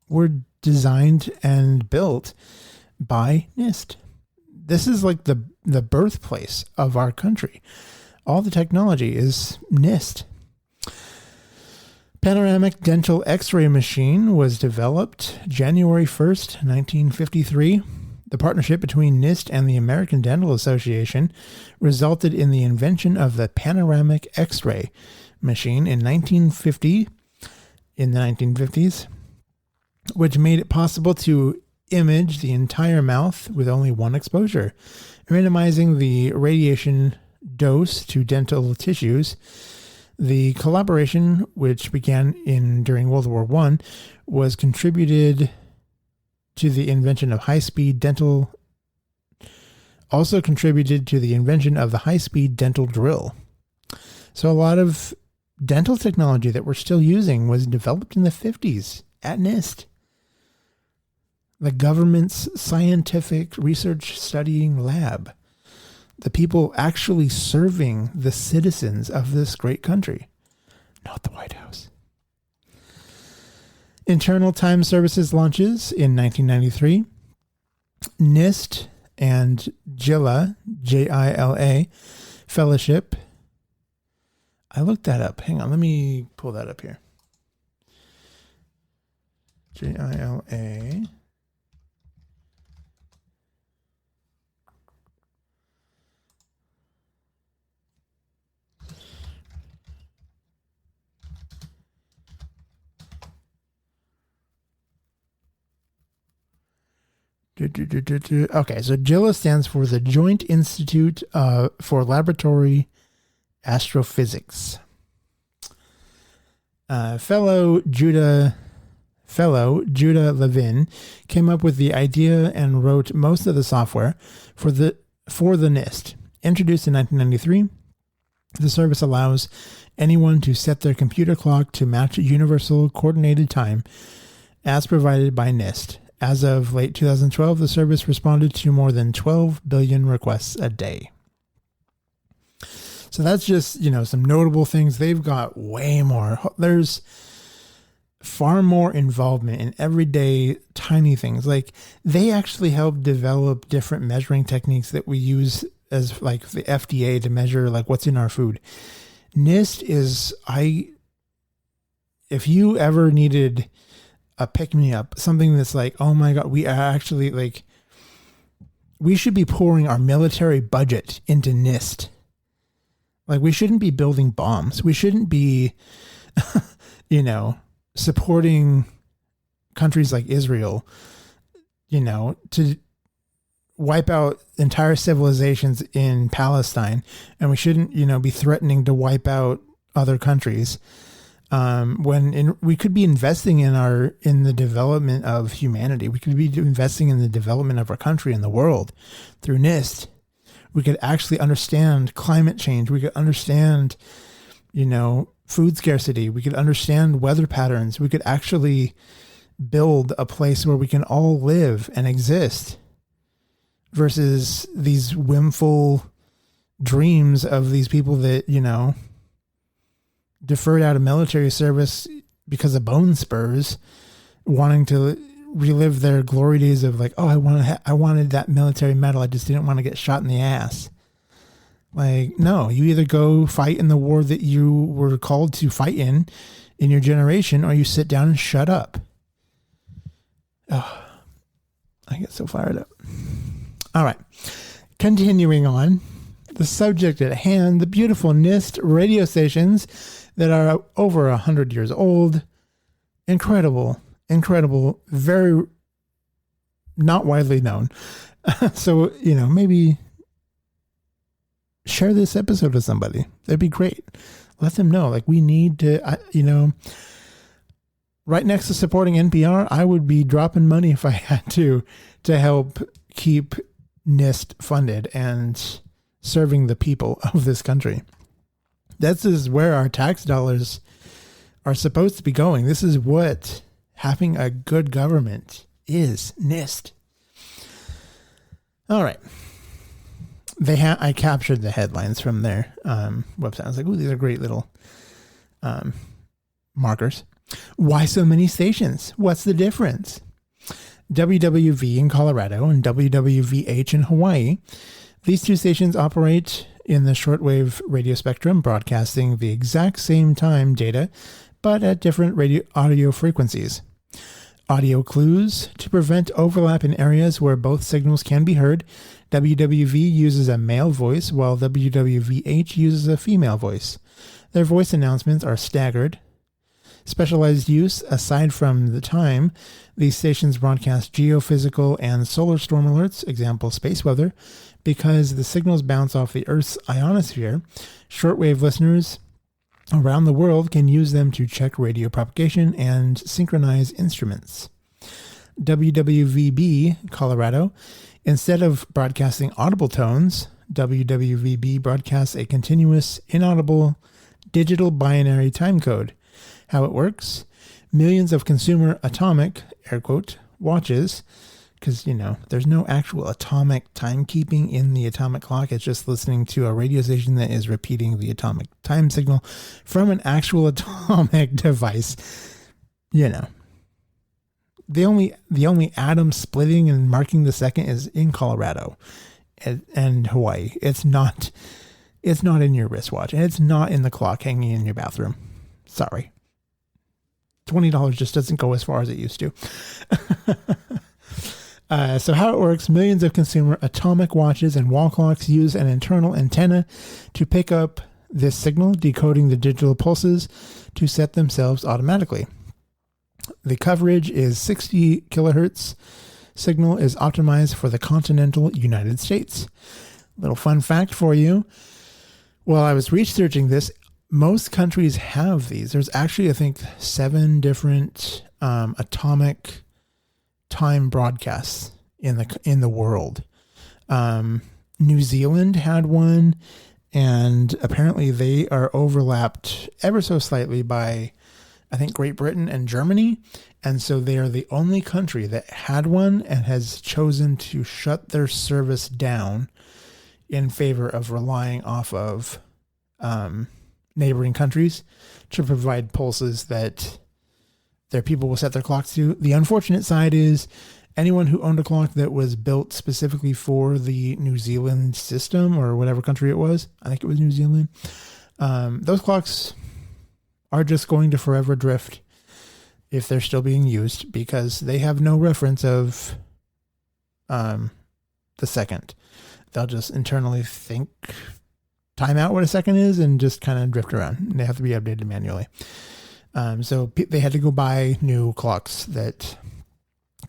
were designed and built by NIST. This is like the birthplace of our country. All the technology is NIST. Panoramic dental x-ray machine was developed January 1st, 1953. The partnership between NIST and the American Dental Association resulted in the invention of the panoramic x-ray machine in the 1950s, which made it possible to image the entire mouth with only one exposure, minimizing the radiation dose to dental tissues. The collaboration, which began during World War I, was contributed to the invention of high-speed dental. Also contributed to the invention of the high-speed dental drill. So a lot of dental technology that we're still using was developed in the 50s at NIST. The government's scientific research studying lab. The people actually serving the citizens of this great country, not the White House. Internal Time Services launches in 1993. NIST and JILA, J-I-L-A, Fellowship. I looked that up. Hang on, let me pull that up here. J-I-L-A. Okay, so JILA stands for the Joint Institute for Laboratory Astrophysics. Fellow Judah Levin came up with the idea and wrote most of the software for the NIST. Introduced in 1993, the service allows anyone to set their computer clock to match universal coordinated time as provided by NIST. As of late 2012, the service responded to more than 12 billion requests a day. So that's just, some notable things. They've got way more. There's far more involvement in everyday tiny things. Like, they actually help develop different measuring techniques that we use as like the FDA to measure like what's in our food. NIST is, if you ever needed a pick-me-up, something that's like, oh my God, we are actually like, we should be pouring our military budget into NIST. Like, we shouldn't be building bombs. We shouldn't be, supporting countries like Israel, to wipe out entire civilizations in Palestine. And we shouldn't, be threatening to wipe out other countries. We could be investing in the development of humanity. We could be investing in the development of our country and the world through NIST. We could actually understand climate change. We could understand, food scarcity. We could understand weather patterns. We could actually build a place where we can all live and exist versus these whimful dreams of these people that, deferred out of military service because of bone spurs, wanting to relive their glory days of like, oh, I wanted that military medal. I just didn't want to get shot in the ass. Like, no, you either go fight in the war that you were called to fight in your generation, or you sit down and shut up. Oh, I get so fired up. All right. Continuing on, the subject at hand, the beautiful NIST radio stations that are over 100 years old. Incredible, very not widely known. So, maybe share this episode with somebody. That'd be great. Let them know. Like, we need to, right next to supporting NPR, I would be dropping money if I had to help keep NIST funded and serving the people of this country. This is where our tax dollars are supposed to be going. This is what having a good government is, NIST. All right. I captured the headlines from their website. I was like, ooh, these are great little markers. Why so many stations? What's the difference? WWV in Colorado and WWVH in Hawaii. These two stations operate in the shortwave radio spectrum, broadcasting the exact same time data but at different audio frequencies. Audio clues to prevent overlap in areas where both signals can be heard. WWV uses a male voice, while WWVH uses a female voice. Their voice announcements are staggered. Specialized use, aside from the time, these stations broadcast geophysical and solar storm alerts, example space weather, because the signals bounce off the Earth's ionosphere. Shortwave listeners around the world can use them to check radio propagation and synchronize instruments. WWVB, Colorado, instead of broadcasting audible tones, WWVB broadcasts a continuous, inaudible, digital binary time code. How it works? Millions of consumer atomic, air quote, watches, because, there's no actual atomic timekeeping in the atomic clock. It's just listening to a radio station that is repeating the atomic time signal from an actual atomic device. The only atom splitting and marking the second is in Colorado and Hawaii. It's not in your wristwatch, and it's not in the clock hanging in your bathroom. Sorry. $20 just doesn't go as far as it used to. So how it works, millions of consumer atomic watches and wall clocks use an internal antenna to pick up this signal, decoding the digital pulses to set themselves automatically. The coverage is 60 kilohertz. Signal is optimized for the continental United States. Little fun fact for you. While I was researching this, most countries have these. There's actually, I think, 7 different atomic time broadcasts in the world. New Zealand had one, and apparently they are overlapped ever so slightly by, I think, Great Britain and Germany. And so they are the only country that had one and has chosen to shut their service down in favor of relying off of neighboring countries to provide pulses that their people will set their clocks to. The unfortunate side is anyone who owned a clock that was built specifically for the New Zealand system or whatever country it was, I think it was New Zealand, those clocks are just going to forever drift if they're still being used because they have no reference of the second. They'll just internally think, time out what a second is, and just kind of drift around. They have to be updated manually. So they had to go buy new clocks that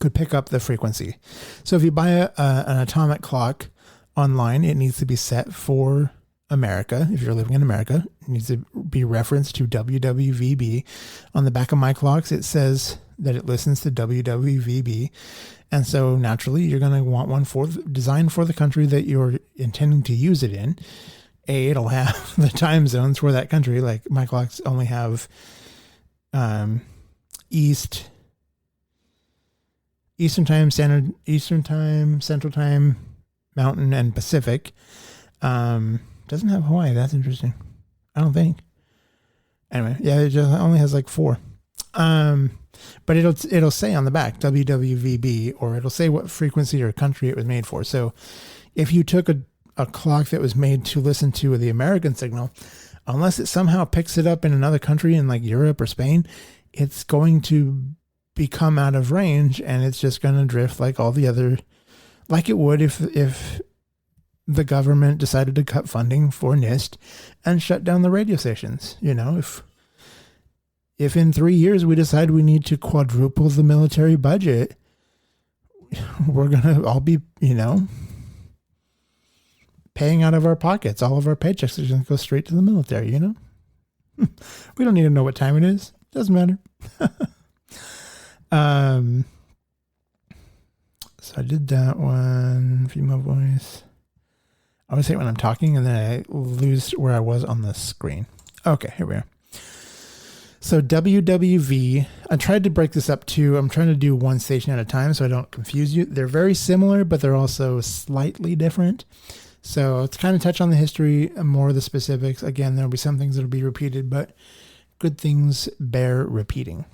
could pick up the frequency. So if you buy an atomic clock online, it needs to be set for America. If you're living in America, it needs to be referenced to WWVB. On the back of my clocks, it says that it listens to WWVB. And so naturally, you're going to want one designed for the country that you're intending to use it in. It'll have the time zones for that country. Like my clocks only have Eastern time, Eastern time, Central time, Mountain, and Pacific. Doesn't have Hawaii. That's interesting. I don't think. Anyway, yeah, it just only has like 4. But it'll say on the back WWVB, or it'll say what frequency or country it was made for. So if you took a clock that was made to listen to the American signal, unless it somehow picks it up in another country in like Europe or Spain, it's going to become out of range, and it's just going to drift like all the other, like it would if the government decided to cut funding for NIST and shut down the radio stations. If in 3 years we decide we need to quadruple the military budget, we're going to all be, paying out of our pockets. All of our paychecks are going to go straight to the military, We don't need to know what time it is. Doesn't matter. So I did that one. Female voice. I always hate when I'm talking and then I lose where I was on the screen. Okay, here we are. So WWV, I tried to break this up too. I'm trying to do one station at a time so I don't confuse you. They're very similar, but they're also slightly different. So let's kind of touch on the history and more of the specifics. Again, there'll be some things that'll be repeated, but good things bear repeating.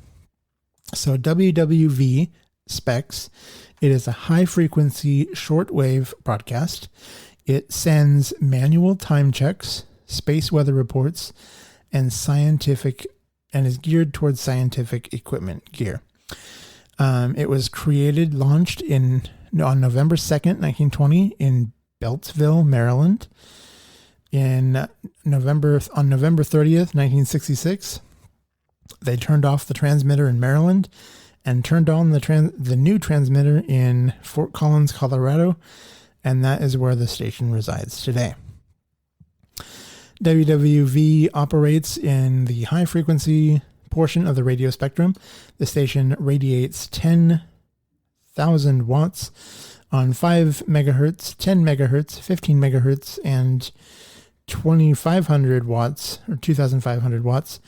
So WWV specs, it is a high frequency shortwave broadcast. It sends manual time checks, space weather reports, and scientific and is geared towards scientific equipment gear. It was launched on November 2nd, 1920 in Beltsville, Maryland. On November 30th, 1966, they turned off the transmitter in Maryland and turned on the new transmitter in Fort Collins, Colorado, and that is where the station resides today. WWV operates in the high frequency portion of the radio spectrum. The station radiates 10,000 watts on 5 megahertz, 10 megahertz, 15 megahertz, and 2,500 watts or 2,500 watts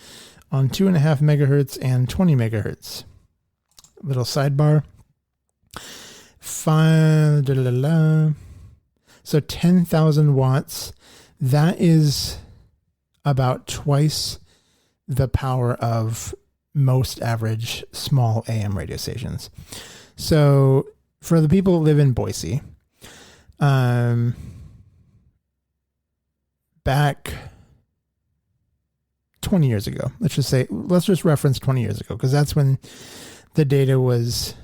on 2.5 megahertz and 20 megahertz. Little sidebar. So 10,000 watts, that is about twice the power of most average small AM radio stations. So for the people who live in Boise, back 20 years ago, let's just reference 20 years ago, because that's when the data was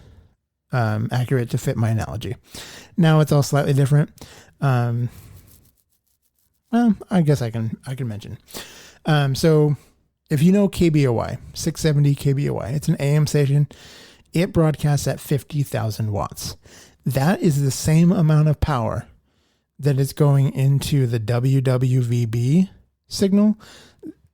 accurate to fit my analogy. Now it's all slightly different. Well, I guess I can mention. So if you know KBOI, 670 KBOI, it's an AM station. It broadcasts at 50,000 watts. That is the same amount of power that is going into the WWVB signal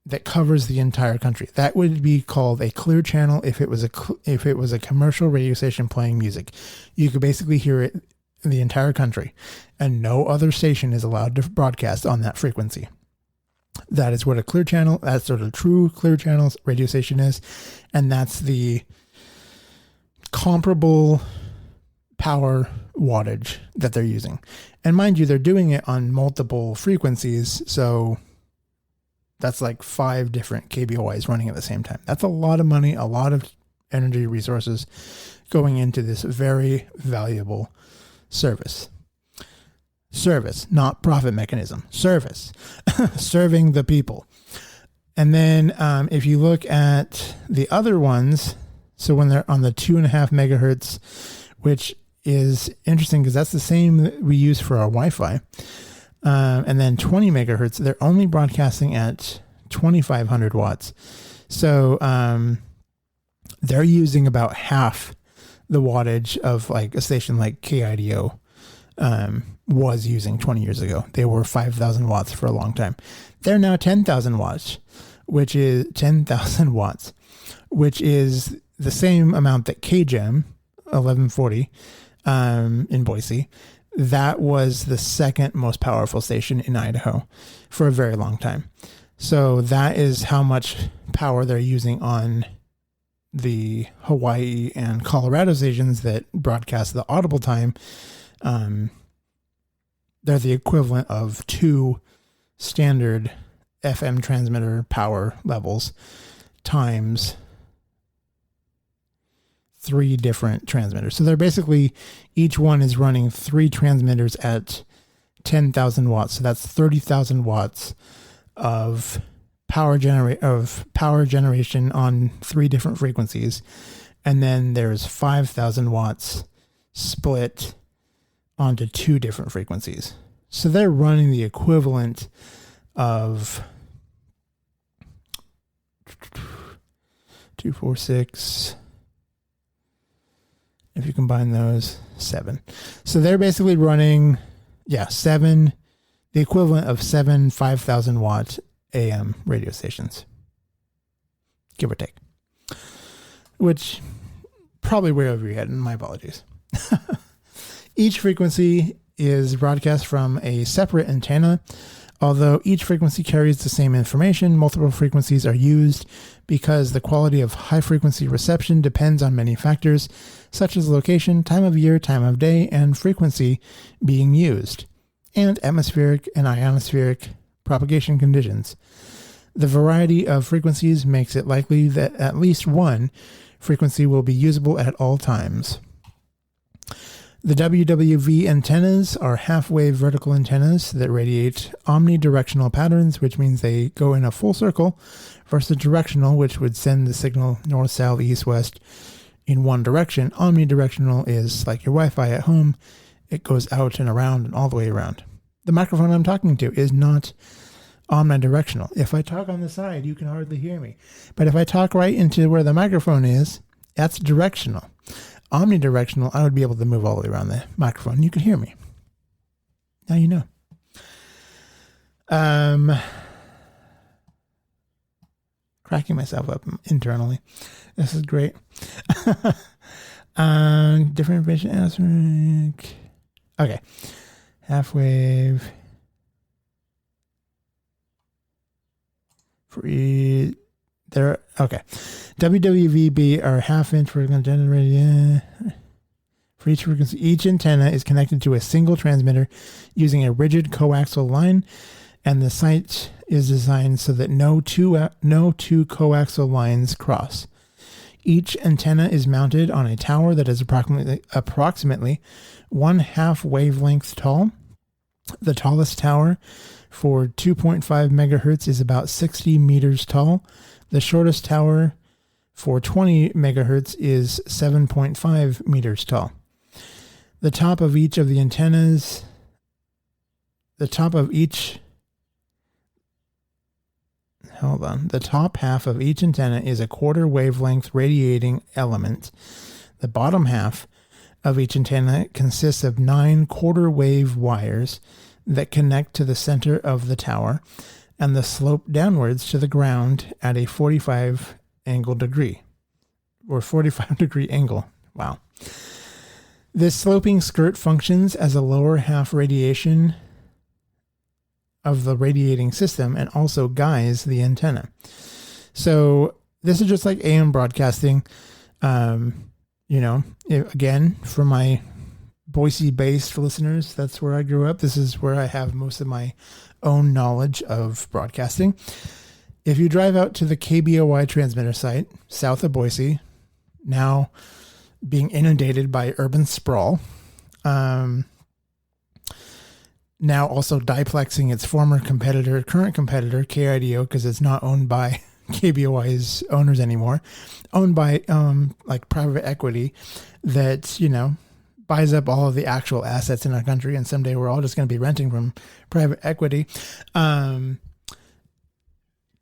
that covers the entire country. That would be called a clear channel if it was a commercial radio station playing music. You could basically hear it in the entire country, and no other station is allowed to broadcast on that frequency. That is what a clear channel, that's what a true clear channel radio station is, and that's the comparable power wattage that they're using. And mind you, they're doing it on multiple frequencies, so that's like 5 different KBOIs running at the same time. That's a lot of money, a lot of energy resources going into this very valuable service. Service, not profit mechanism. Service. Serving the people. And then if you look at the other ones, so when they're on the 2.5 megahertz, which is interesting because that's the same that we use for our Wi-Fi. And then 20 megahertz, they're only broadcasting at 2,500 watts. So they're using about half the wattage of like a station like KIDO was using 20 years ago. They were 5,000 watts for a long time. They're now 10,000 watts, which is 10,000 watts, which is the same amount that KGEM 1140 in Boise. That was the second most powerful station in Idaho for a very long time. So that is how much power they're using on the Hawaii and Colorado stations that broadcast the audible time. They're the equivalent of 2 standard FM transmitter power levels times 3 different transmitters. So they're basically, each one is running 3 transmitters at 10,000 watts. So that's 30,000 watts of power generation on 3 different frequencies. And then there's 5,000 watts split onto 2 different frequencies. So they're running the equivalent of 2, 4, 6. If you combine those, 7. So they're basically running, 7, the equivalent of 7 5,000 watt AM radio stations, give or take. Which probably way over your head, and my apologies. Each frequency is broadcast from a separate antenna. Although each frequency carries the same information, multiple frequencies are used because the quality of high-frequency reception depends on many factors, such as location, time of year, time of day, and frequency being used, and atmospheric and ionospheric propagation conditions. The variety of frequencies makes it likely that at least one frequency will be usable at all times. The WWV antennas are half-wave vertical antennas that radiate omnidirectional patterns, which means they go in a full circle, versus directional, which would send the signal north, south, east, west in one direction. Omnidirectional is like your Wi-Fi at home. It goes out and around and all the way around. The microphone I'm talking to is not omnidirectional. If I talk on the side, you can hardly hear me. But if I talk right into where the microphone is, that's directional. Omnidirectional, I would be able to move all the way around the microphone. You can hear me. Now you know. Cracking myself up internally. This is great. Different information. Okay. Half-wave. Free. There. Okay. WWVB are half-inch vertical antenna. For each frequency, each antenna is connected to a single transmitter using a rigid coaxial line, and the site is designed so that no two coaxial lines cross. Each antenna is mounted on a tower that is approximately 1/2 wavelength tall. The tallest tower for 2.5 megahertz is about 60 meters tall. The shortest tower for 20 megahertz is 7.5 meters tall. The top of each of the antennas, the top half of each antenna is a quarter wavelength radiating element. The bottom half of each antenna consists of 9 quarter wave wires that connect to the center of the tower and the slope downwards to the ground at a 45 degree angle. Wow. This sloping skirt functions as a lower half radiation of the radiating system and also guides the antenna. So this is just like AM broadcasting. Again, for my Boise-based listeners, that's where I grew up. This is where I have most of my own knowledge of broadcasting. If you drive out to the KBOI transmitter site, south of Boise, now being inundated by urban sprawl, now also diplexing its current competitor, KIDO, because it's not owned by KBOI's owners anymore, owned by private equity that, buys up all of the actual assets in our country, and someday we're all just going to be renting from private equity.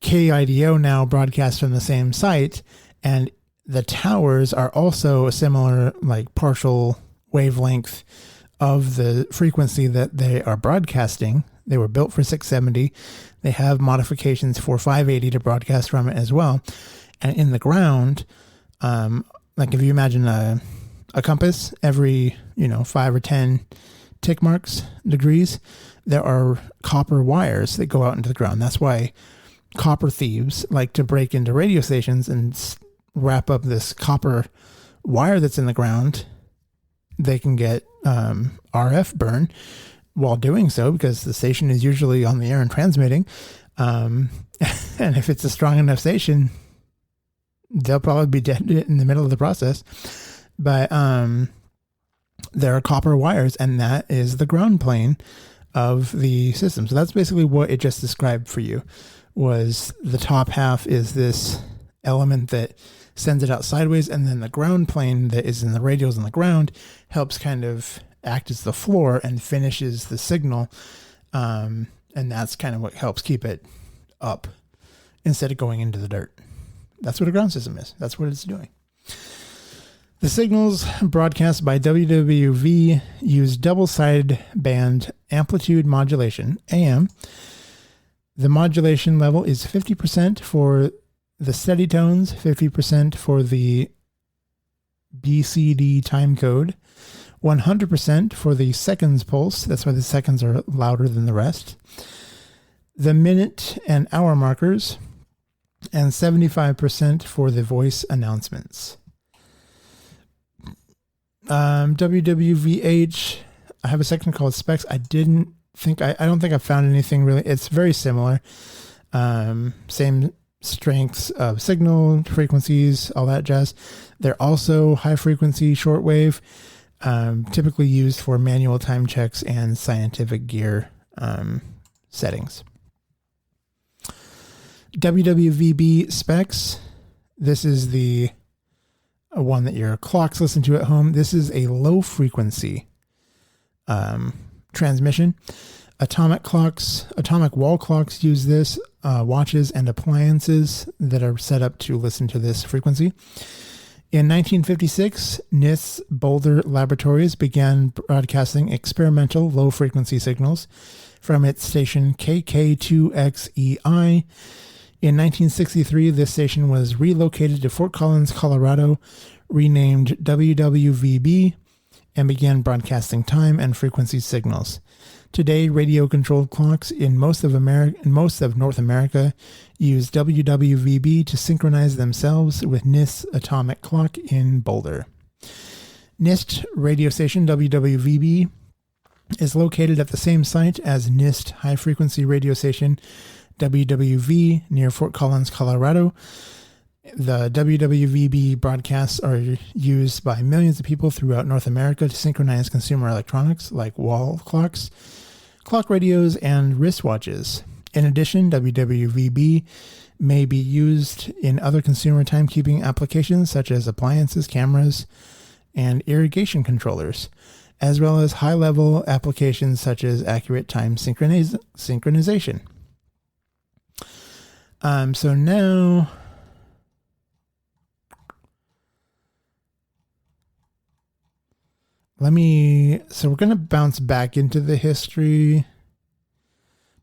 KIDO now broadcasts from the same site, and the towers are also a similar, partial wavelength of the frequency that they are broadcasting. They were built for 670. They have modifications for 580 to broadcast from it as well. And in the ground, if you imagine a compass, every 5 or 10 tick marks degrees, there are copper wires that go out into the ground. That's why copper thieves like to break into radio stations and wrap up this copper wire that's in the ground. They can get RF burn while doing so, because the station is usually on the air and transmitting. And if it's a strong enough station, they'll probably be dead in the middle of the process. But there are copper wires, and that is the ground plane of the system. So that's basically what it just described for you. Was the top half is this element that sends it out sideways, and then the ground plane that is in the radios on the ground helps kind of act as the floor and finishes the signal. And that's kind of what helps keep it up instead of going into the dirt. That's what a ground system is. That's what it's doing. The signals broadcast by WWV use double-sided band amplitude modulation, AM. The modulation level is 50% for the steady tones, 50% for the BCD time code, 100% for the seconds pulse. That's why the seconds are louder than the rest. The minute and hour markers, and 75% for the voice announcements. WWVH, I have a section called specs. I don't think I found anything really. It's very similar. Same strengths of signal, frequencies, all that jazz. They're also high frequency shortwave. typically used for manual time checks and scientific gear settings. WWVB specs. This is the one that your clocks listen to at home. This is a low frequency transmission. Atomic wall clocks use this, watches and appliances that are set up to listen to this frequency. In 1956, NIST's Boulder Laboratories began broadcasting experimental low-frequency signals from its station KK2XEI. In 1963, this station was relocated to Fort Collins, Colorado, renamed WWVB, and began broadcasting time and frequency signals. Today, radio-controlled clocks in most of North America use WWVB to synchronize themselves with NIST's atomic clock in Boulder. NIST radio station WWVB is located at the same site as NIST high-frequency radio station WWV near Fort Collins, Colorado. The WWVB broadcasts are used by millions of people throughout North America to synchronize consumer electronics like wall clocks, clock radios, and wristwatches. In addition, WWVB may be used in other consumer timekeeping applications such as appliances, cameras, and irrigation controllers, as well as high-level applications such as accurate time synchronization. So now... So we're going to bounce back into the history,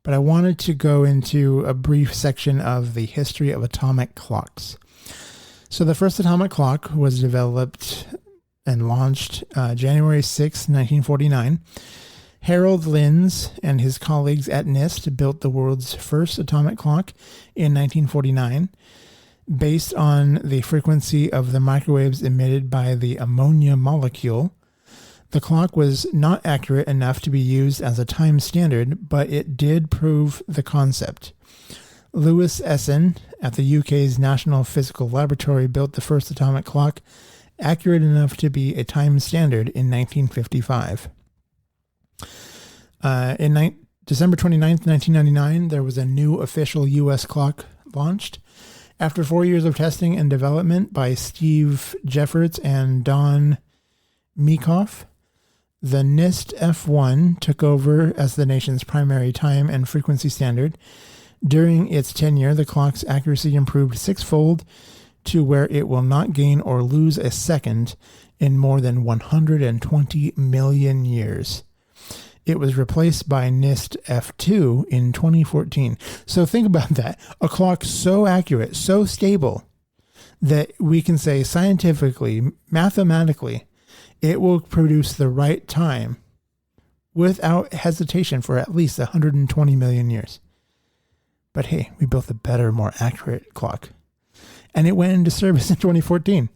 but I wanted to go into a brief section of the history of atomic clocks. So the first atomic clock was developed and launched January 6, 1949. Harold Linz and his colleagues at NIST built the world's first atomic clock in 1949, based on the frequency of the microwaves emitted by the ammonia molecule. The clock was not accurate enough to be used as a time standard, but it did prove the concept. Lewis Essen at the UK's National Physical Laboratory built the first atomic clock accurate enough to be a time standard in 1955. December 29th, 1999, there was a new official U.S. clock launched. After 4 years of testing and development by Steve Jeffords and Don Meekoff, the NIST F1 took over as the nation's primary time and frequency standard. During its tenure, the clock's accuracy improved sixfold to where it will not gain or lose a second in more than 120 million years. It was replaced by NIST F2 in 2014. So think about that. A clock so accurate, so stable, that we can say scientifically, mathematically, it will produce the right time without hesitation for at least 120 million years. But hey, we built a better, more accurate clock. And it went into service in 2014.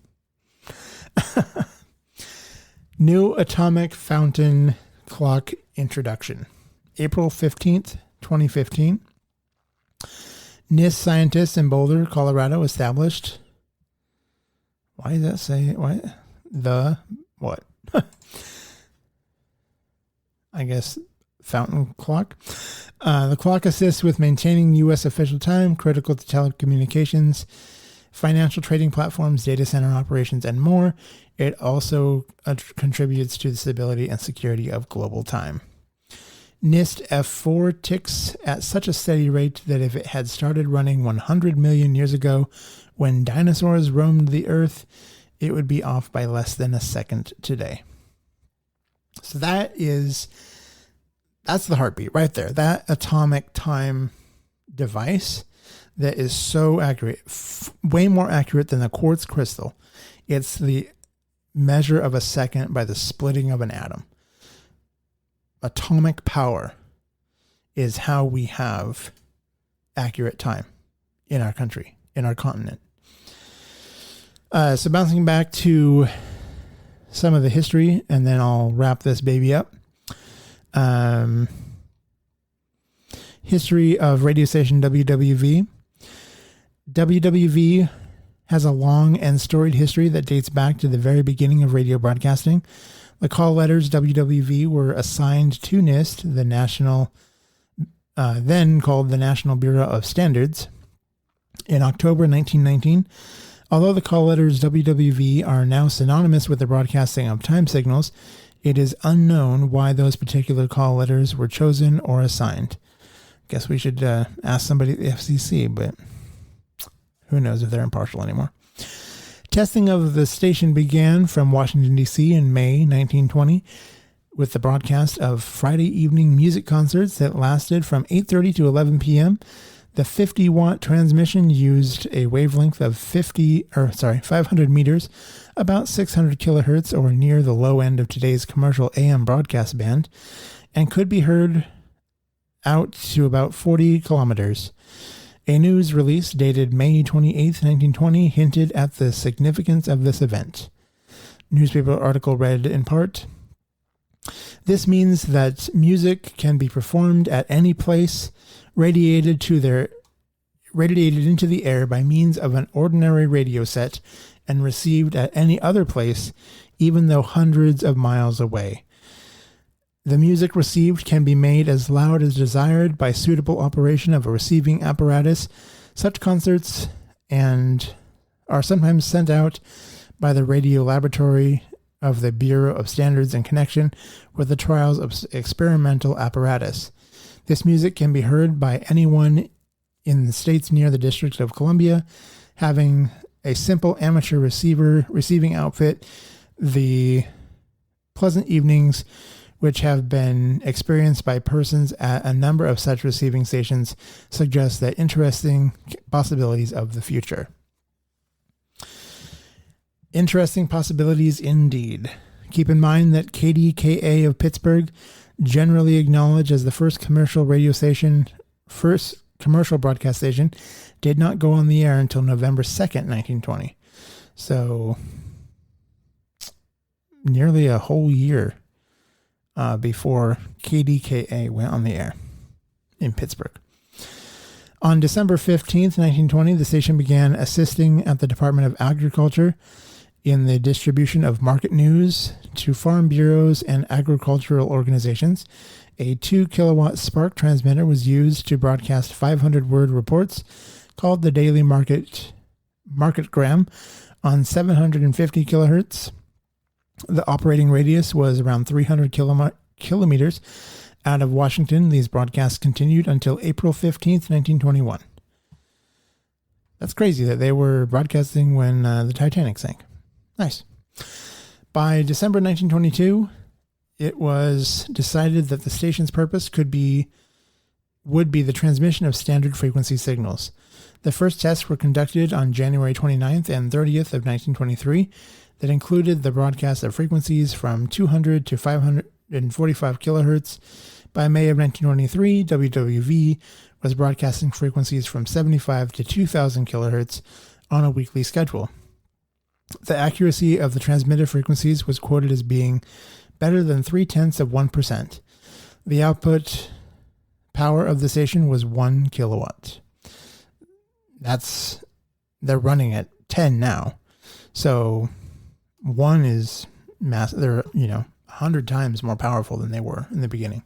New atomic fountain clock introduction. April 15th, 2015. NIST scientists in Boulder, Colorado established... Why does that say... What? I guess fountain clock. The clock assists with maintaining U.S. official time, critical to telecommunications, financial trading platforms, data center operations, and more. It also contributes to the stability and security of global time. NIST F4 ticks at such a steady rate that if it had started running 100 million years ago when dinosaurs roamed the earth, it would be off by less than a second today. So that's the heartbeat right there. That atomic time device that is so accurate, way more accurate than a quartz crystal. It's the measure of a second by the splitting of an atom. Atomic power is how we have accurate time in our country, in our continent. So bouncing back to some of the history, and then I'll wrap this baby up. History of radio station WWV. WWV has a long and storied history that dates back to the very beginning of radio broadcasting. The call letters WWV were assigned to NIST, the national, then called the National Bureau of Standards, in October 1919. Although the call letters WWV are now synonymous with the broadcasting of time signals, it is unknown why those particular call letters were chosen or assigned. Guess we should ask somebody at the FCC, but who knows if they're impartial anymore. Testing of the station began from Washington, D.C. in May 1920 with the broadcast of Friday evening music concerts that lasted from 8:30 to 11 p.m. The 50-watt transmission used a wavelength of 500 meters, about 600 kilohertz, or near the low end of today's commercial AM broadcast band, and could be heard out to about 40 kilometers. A news release dated May 28, 1920, hinted at the significance of this event. Newspaper article read in part, "This means that music can be performed at any place, radiated into the air by means of an ordinary radio set, and received at any other place, even though hundreds of miles away. The music received can be made as loud as desired by suitable operation of a receiving apparatus. Such concerts are sometimes sent out by the radio laboratory of the Bureau of Standards in connection with the trials of experimental apparatus. This music can be heard by anyone in the states near the District of Columbia having a simple amateur receiving outfit. The pleasant evenings which have been experienced by persons at a number of such receiving stations suggest that interesting possibilities of the future." Interesting possibilities indeed. Keep in mind that KDKA of Pittsburgh, generally acknowledged as the first commercial broadcast station, did not go on the air until November 2nd, 1920. So nearly a whole year before KDKA went on the air in Pittsburgh. On December 15th, 1920, the station began assisting at the Department of Agriculture in the distribution of market news to farm bureaus and agricultural organizations. A 2-kilowatt spark transmitter was used to broadcast 500-word reports called the Daily Marketgram on 750 kilohertz. The operating radius was around 300 kilometers out of Washington. These broadcasts continued until April 15th, 1921. That's crazy that they were broadcasting when the Titanic sank. Nice. By December 1922, it was decided that the station's purpose would be the transmission of standard frequency signals. The first tests were conducted on January 29th and 30th of 1923 that included the broadcast of frequencies from 200 to 545 kilohertz. By May of 1923, WWV was broadcasting frequencies from 75 to 2,000 kilohertz on a weekly schedule. The accuracy of the transmitted frequencies was quoted as being better than 0.3%. The output power of the station was 1 kilowatt. They're running at 10 now. So 1 is massive. They're, 100 times more powerful than they were in the beginning.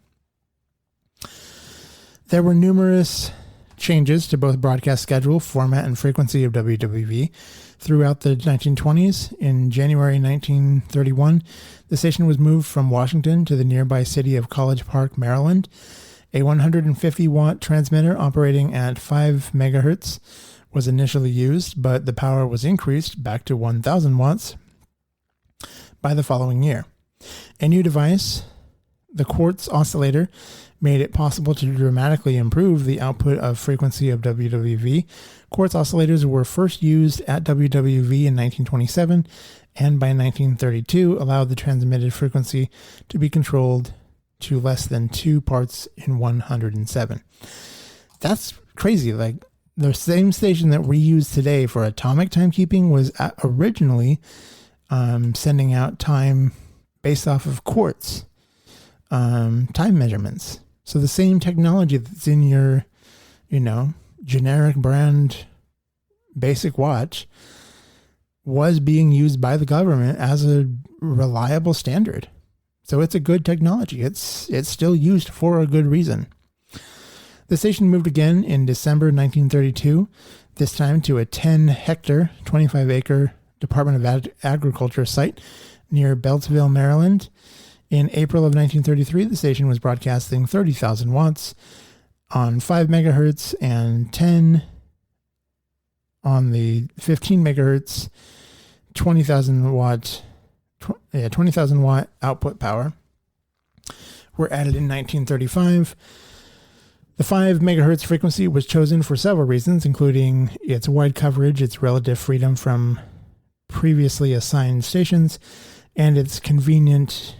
There were numerous changes to both broadcast schedule, format, and frequency of WWV throughout the 1920s. In January 1931, the station was moved from Washington to the nearby city of College Park, Maryland. A 150-watt transmitter operating at 5 megahertz was initially used, but the power was increased back to 1,000 watts by the following year. A new device, the quartz oscillator, made it possible to dramatically improve the output of frequency of WWV. Quartz oscillators were first used at WWV in 1927, and by 1932 allowed the transmitted frequency to be controlled to less than 2 parts in 107. That's crazy. Like, the same station that we use today for atomic timekeeping was originally sending out time based off of quartz time measurements. So the same technology that's in your, generic brand basic watch was being used by the government as a reliable standard. So it's a good technology. It's still used for a good reason. The station moved again in December 1932, this time to a 10-hectare, 25-acre Department of Agriculture site near Beltsville, Maryland. In April of 1933, the station was broadcasting 30,000 watts on 5 megahertz and 10 on the 15 megahertz, 20,000 watt output power were added in 1935. The 5 megahertz frequency was chosen for several reasons, including its wide coverage, its relative freedom from previously assigned stations, and its convenient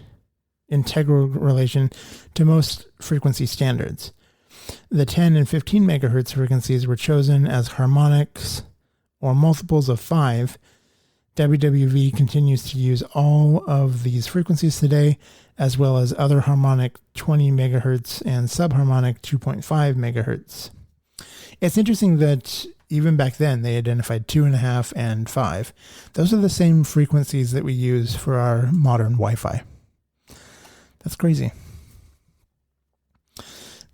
integral relation to most frequency standards. The 10 and 15 megahertz frequencies were chosen as harmonics or multiples of 5. WWV continues to use all of these frequencies today, as well as other harmonic 20 megahertz and subharmonic 2.5 megahertz. It's interesting that even back then they identified 2.5 and 5. Those are the same frequencies that we use for our modern Wi-Fi. That's crazy.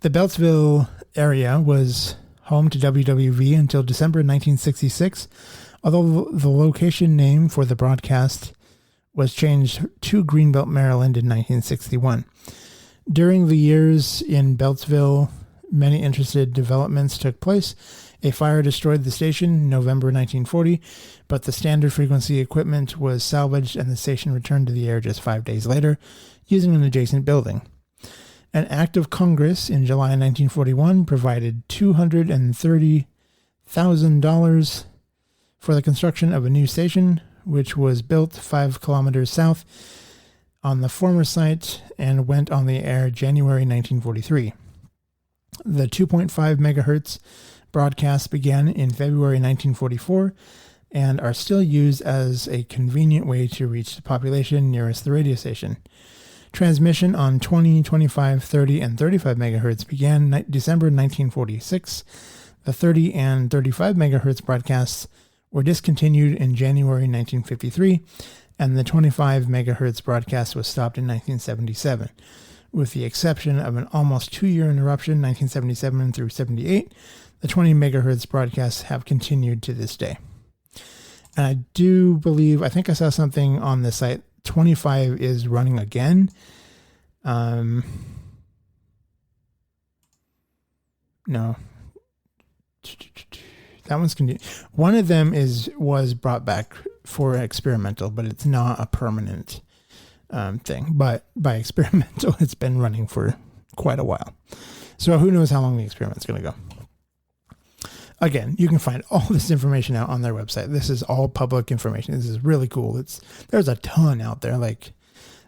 The Beltsville area was home to WWV until December 1966, although the location name for the broadcast was changed to Greenbelt, Maryland in 1961. During the years in Beltsville, many interesting developments took place. A fire destroyed the station in November 1940, but the standard frequency equipment was salvaged and the station returned to the air just 5 days later using an adjacent building. An act of Congress in July 1941 provided $230,000 for the construction of a new station, which was built 5 kilometers south on the former site and went on the air January 1943. The 2.5 megahertz broadcasts began in February 1944 and are still used as a convenient way to reach the population nearest the radio station. Transmission on 20, 25, 30, and 35 megahertz began December 1946. The 30 and 35 megahertz broadcasts were discontinued in January 1953, and the 25 megahertz broadcast was stopped in 1977. With the exception of an almost 2-year interruption, 1977 through 78, the 20 megahertz broadcasts have continued to this day. And I do believe, I think I saw something on the site, 25 is running again. No. That one's continued. One of them was brought back for experimental, but it's not a permanent thing. But by experimental, it's been running for quite a while. So who knows how long the experiment's going to go. Again, you can find all this information out on their website. This is all public information. This is really cool. There's a ton out there. Like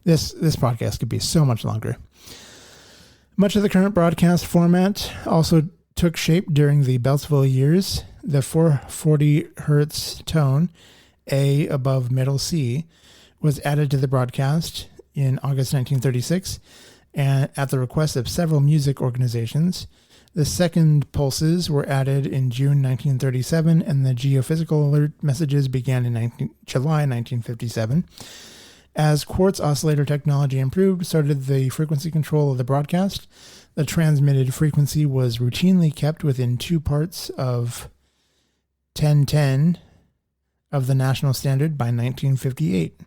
this podcast could be so much longer. Much of the current broadcast format also took shape during the Beltsville years. The 440 hertz tone, A above middle C, was added to the broadcast in August 1936, and at the request of several music organizations. The second pulses were added in June 1937, and the geophysical alert messages began in July 1957. As quartz oscillator technology improved, so did the frequency control of the broadcast. The transmitted frequency was routinely kept within 2 parts of 1010 of the national standard by 1958.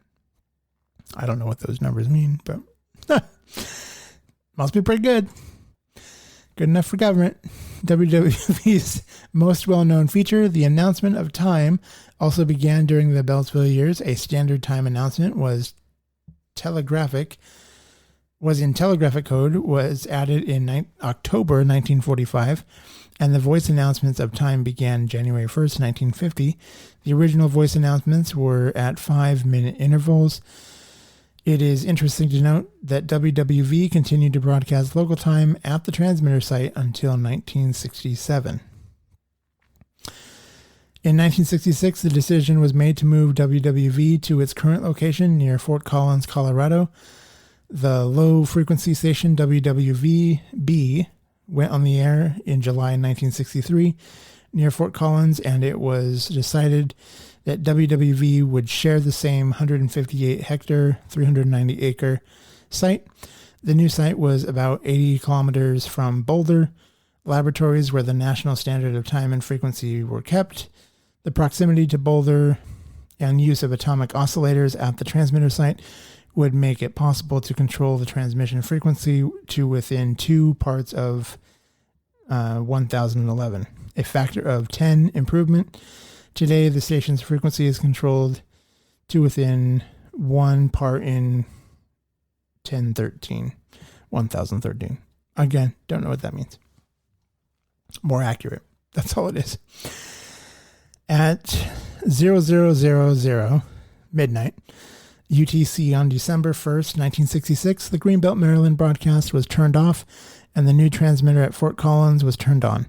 I don't know what those numbers mean, but must be pretty good. Good enough for government. WWV's most well-known feature, the announcement of time, also began during the Beltsville years. A standard time announcement was in telegraphic code, was added in October 1945, and the voice announcements of time began January 1st, 1950. The original voice announcements were at 5-minute intervals. It is interesting to note that WWV continued to broadcast local time at the transmitter site until 1967. In 1966, the decision was made to move WWV to its current location near Fort Collins, Colorado. The low-frequency station WWVB went on the air in July 1963 near Fort Collins, and it was decided that WWV would share the same 158-hectare, 390-acre site. The new site was about 80 kilometers from Boulder laboratories where the national standard of time and frequency were kept. The proximity to Boulder and use of atomic oscillators at the transmitter site would make it possible to control the transmission frequency to within 2 parts of 1011, a factor of 10 improvement. Today, the station's frequency is controlled to within 1 part in 1013. Again, don't know what that means. More accurate. That's all it is. At 0000 midnight UTC on December 1st, 1966, the Greenbelt, Maryland broadcast was turned off and the new transmitter at Fort Collins was turned on.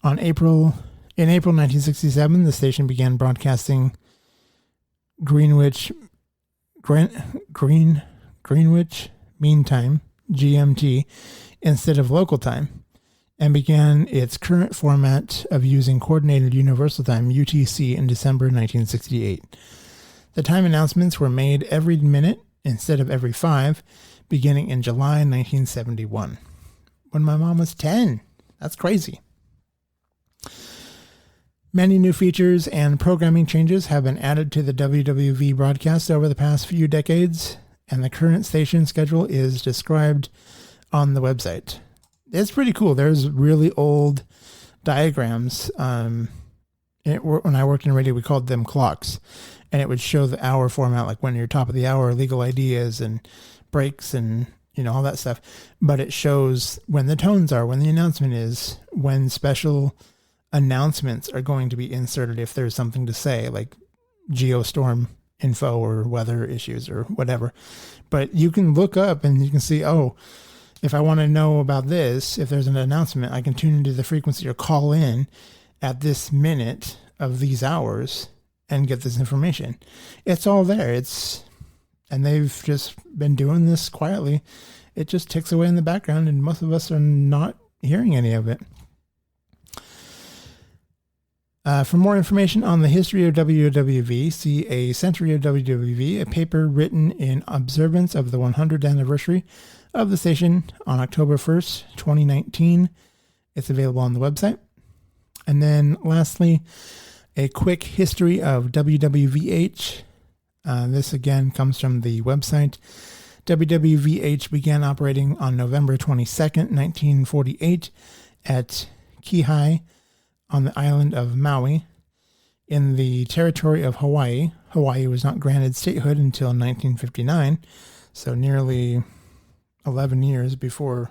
In April 1967, the station began broadcasting Greenwich Mean Time, GMT, instead of local time, and began its current format of using Coordinated Universal Time, UTC, in December 1968. The time announcements were made every minute instead of every 5, beginning in July 1971, when my mom was 10. That's crazy. Many new features and programming changes have been added to the WWV broadcast over the past few decades, and the current station schedule is described on the website. It's pretty cool. There's really old diagrams. When I worked in radio, we called them clocks, and it would show the hour format, like when you're top of the hour, legal ideas and breaks and, all that stuff. But it shows when the tones are, when the announcement is, when special announcements are going to be inserted if there's something to say, like geostorm info or weather issues or whatever. But you can look up and you can see, if I want to know about this, if there's an announcement, I can tune into the frequency or call in at this minute of these hours and get this information. It's all there. And they've just been doing this quietly. It just ticks away in the background and most of us are not hearing any of it. For more information on the history of WWV, see A Century of WWV, a paper written in observance of the 100th anniversary of the station on October 1st, 2019. It's available on the website. And then lastly, a quick history of WWVH. This again comes from the website. WWVH began operating on November 22nd, 1948 at Kauai on the island of Maui in the territory of Hawaii. Hawaii was not granted statehood until 1959, so nearly 11 years before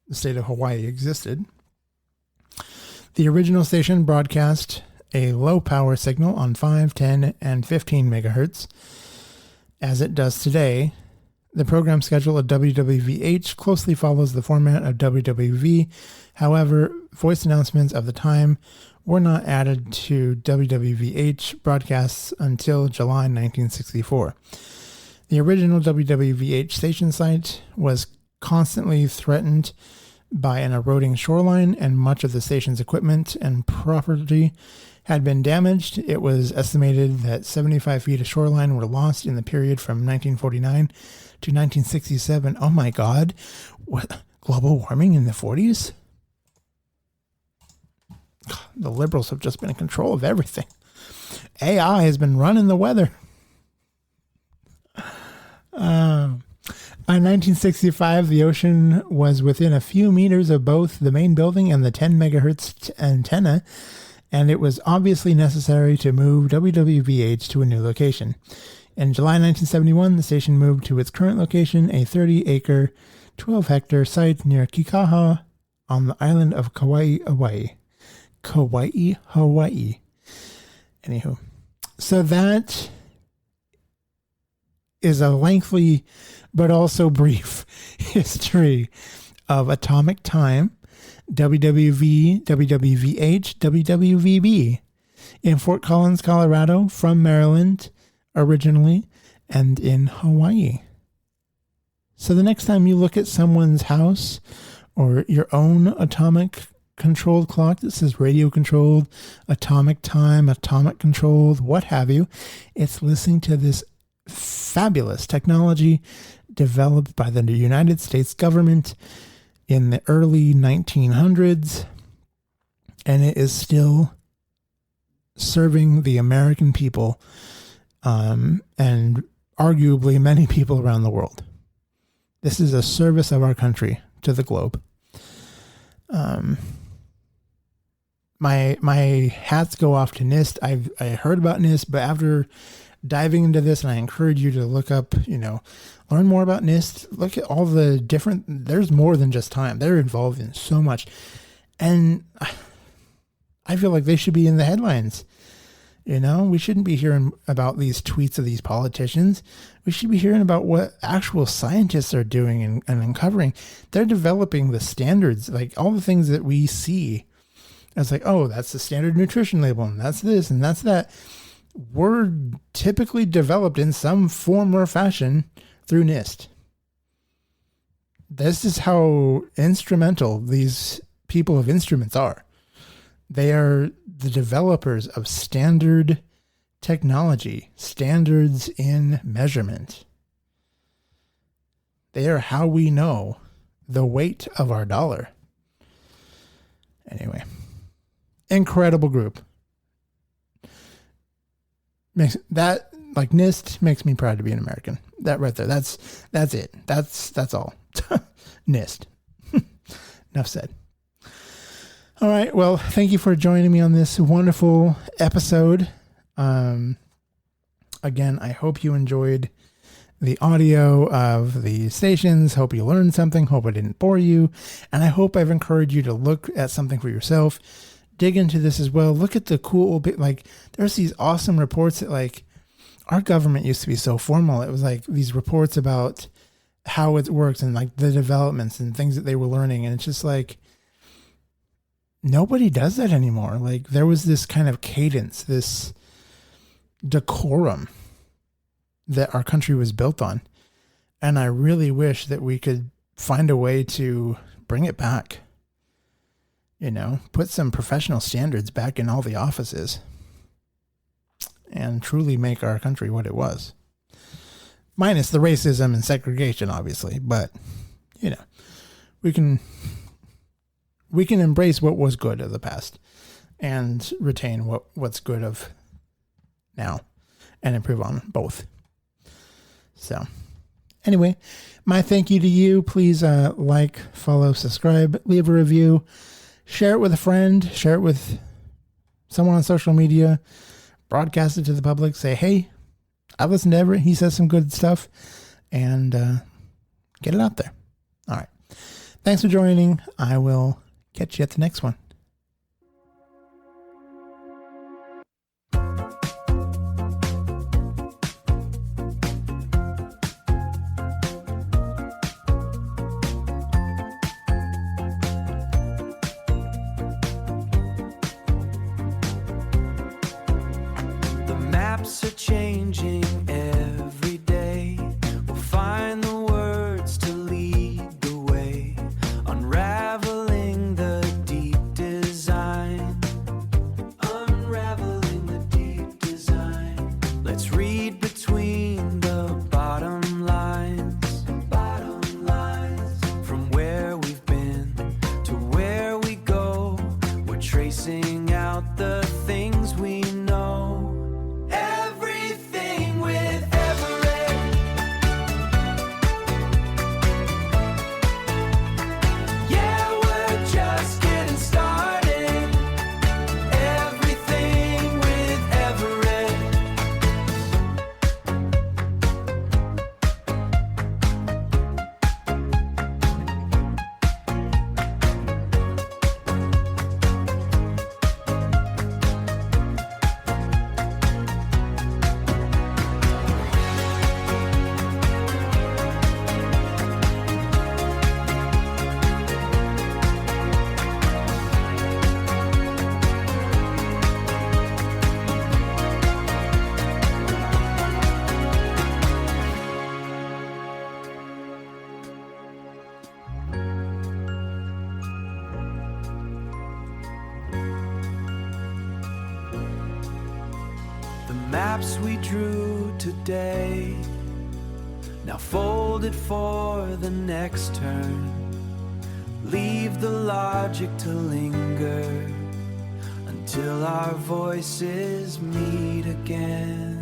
the state of Hawaii existed. The original station broadcast a low power signal on 5, 10, and 15 megahertz. As it does today, the program schedule of WWVH closely follows the format of WWV. However, voice announcements of the time were not added to WWVH broadcasts until July 1964. The original WWVH station site was constantly threatened by an eroding shoreline, and much of the station's equipment and property had been damaged. It was estimated that 75 feet of shoreline were lost in the period from 1949 to 1967. Oh my God. What? Global warming in the 40s? The liberals have just been in control of everything. AI has been running the weather. By 1965, the ocean was within a few meters of both the main building and the 10 megahertz antenna, and it was obviously necessary to move WWVH to a new location. In July 1971, the station moved to its current location, a 30-acre, 12-hectare site near Kikaha on the island of Kauai, Hawaii. Anywho, so that is a lengthy but also brief history of atomic time, WWV, WWVH, WWVB in Fort Collins, Colorado, from Maryland originally, and in Hawaii. So the next time you look at someone's house or your own atomic controlled clock that says radio controlled, atomic time, atomic controlled, what have you, it's listening to this fabulous technology developed by the United States government in the early 1900s, and it is still serving the American people, and arguably many people around the world. This is a service of our country to the globe. My hats go off to NIST. I heard about NIST, but after diving into this, and I encourage you to look up, learn more about NIST. Look at all the different, there's more than just time. They're involved in so much. And I feel like they should be in the headlines. We shouldn't be hearing about these tweets of these politicians. We should be hearing about what actual scientists are doing and uncovering. They're developing the standards, like all the things that we see as like, oh, that's the standard nutrition label, and that's this, and that's that. Were typically developed in some form or fashion through NIST. This is how instrumental these people of instruments are. They are the developers of standard technology, standards in measurement. They are how we know the weight of our dollar. Anyway, incredible group. That, like NIST, makes me proud to be an American. That right there. That's it. That's all. NIST. Enough said. All right. Well, thank you for joining me on this wonderful episode. Again, I hope you enjoyed the audio of the stations. Hope you learned something. Hope I didn't bore you. And I hope I've encouraged you to look at something for yourself. Dig into this as well. Look at the cool bit. Like, there's these awesome reports that, like, our government used to be so formal. It was like these reports about how it works and like the developments and things that they were learning. And it's just like, nobody does that anymore. Like, there was this kind of cadence, this decorum that our country was built on. And I really wish that we could find a way to bring it back. Put some professional standards back in all the offices and truly make our country what it was. Minus the racism and segregation, obviously, but we can embrace what was good of the past and retain what's good of now and improve on both. So anyway, my thank you to you. Please like, follow, subscribe, leave a review, share it with a friend, share it with someone on social media, broadcast it to the public, say, hey, I've listened to Everett. He says some good stuff, and get it out there. All right. Thanks for joining. I will catch you at the next one. The maps are changing every day. We'll find the words to lead the way, unraveling the deep design. Unraveling the deep design. Let's read between the bottom lines. Bottom lines. From where we've been to where we go, we're tracing out the things we know. Everything with Everett. Yeah, we're just getting started. Everything with Everett. The maps we drew today Now fold it for the next turn. Leave the logic to linger until our voices meet again.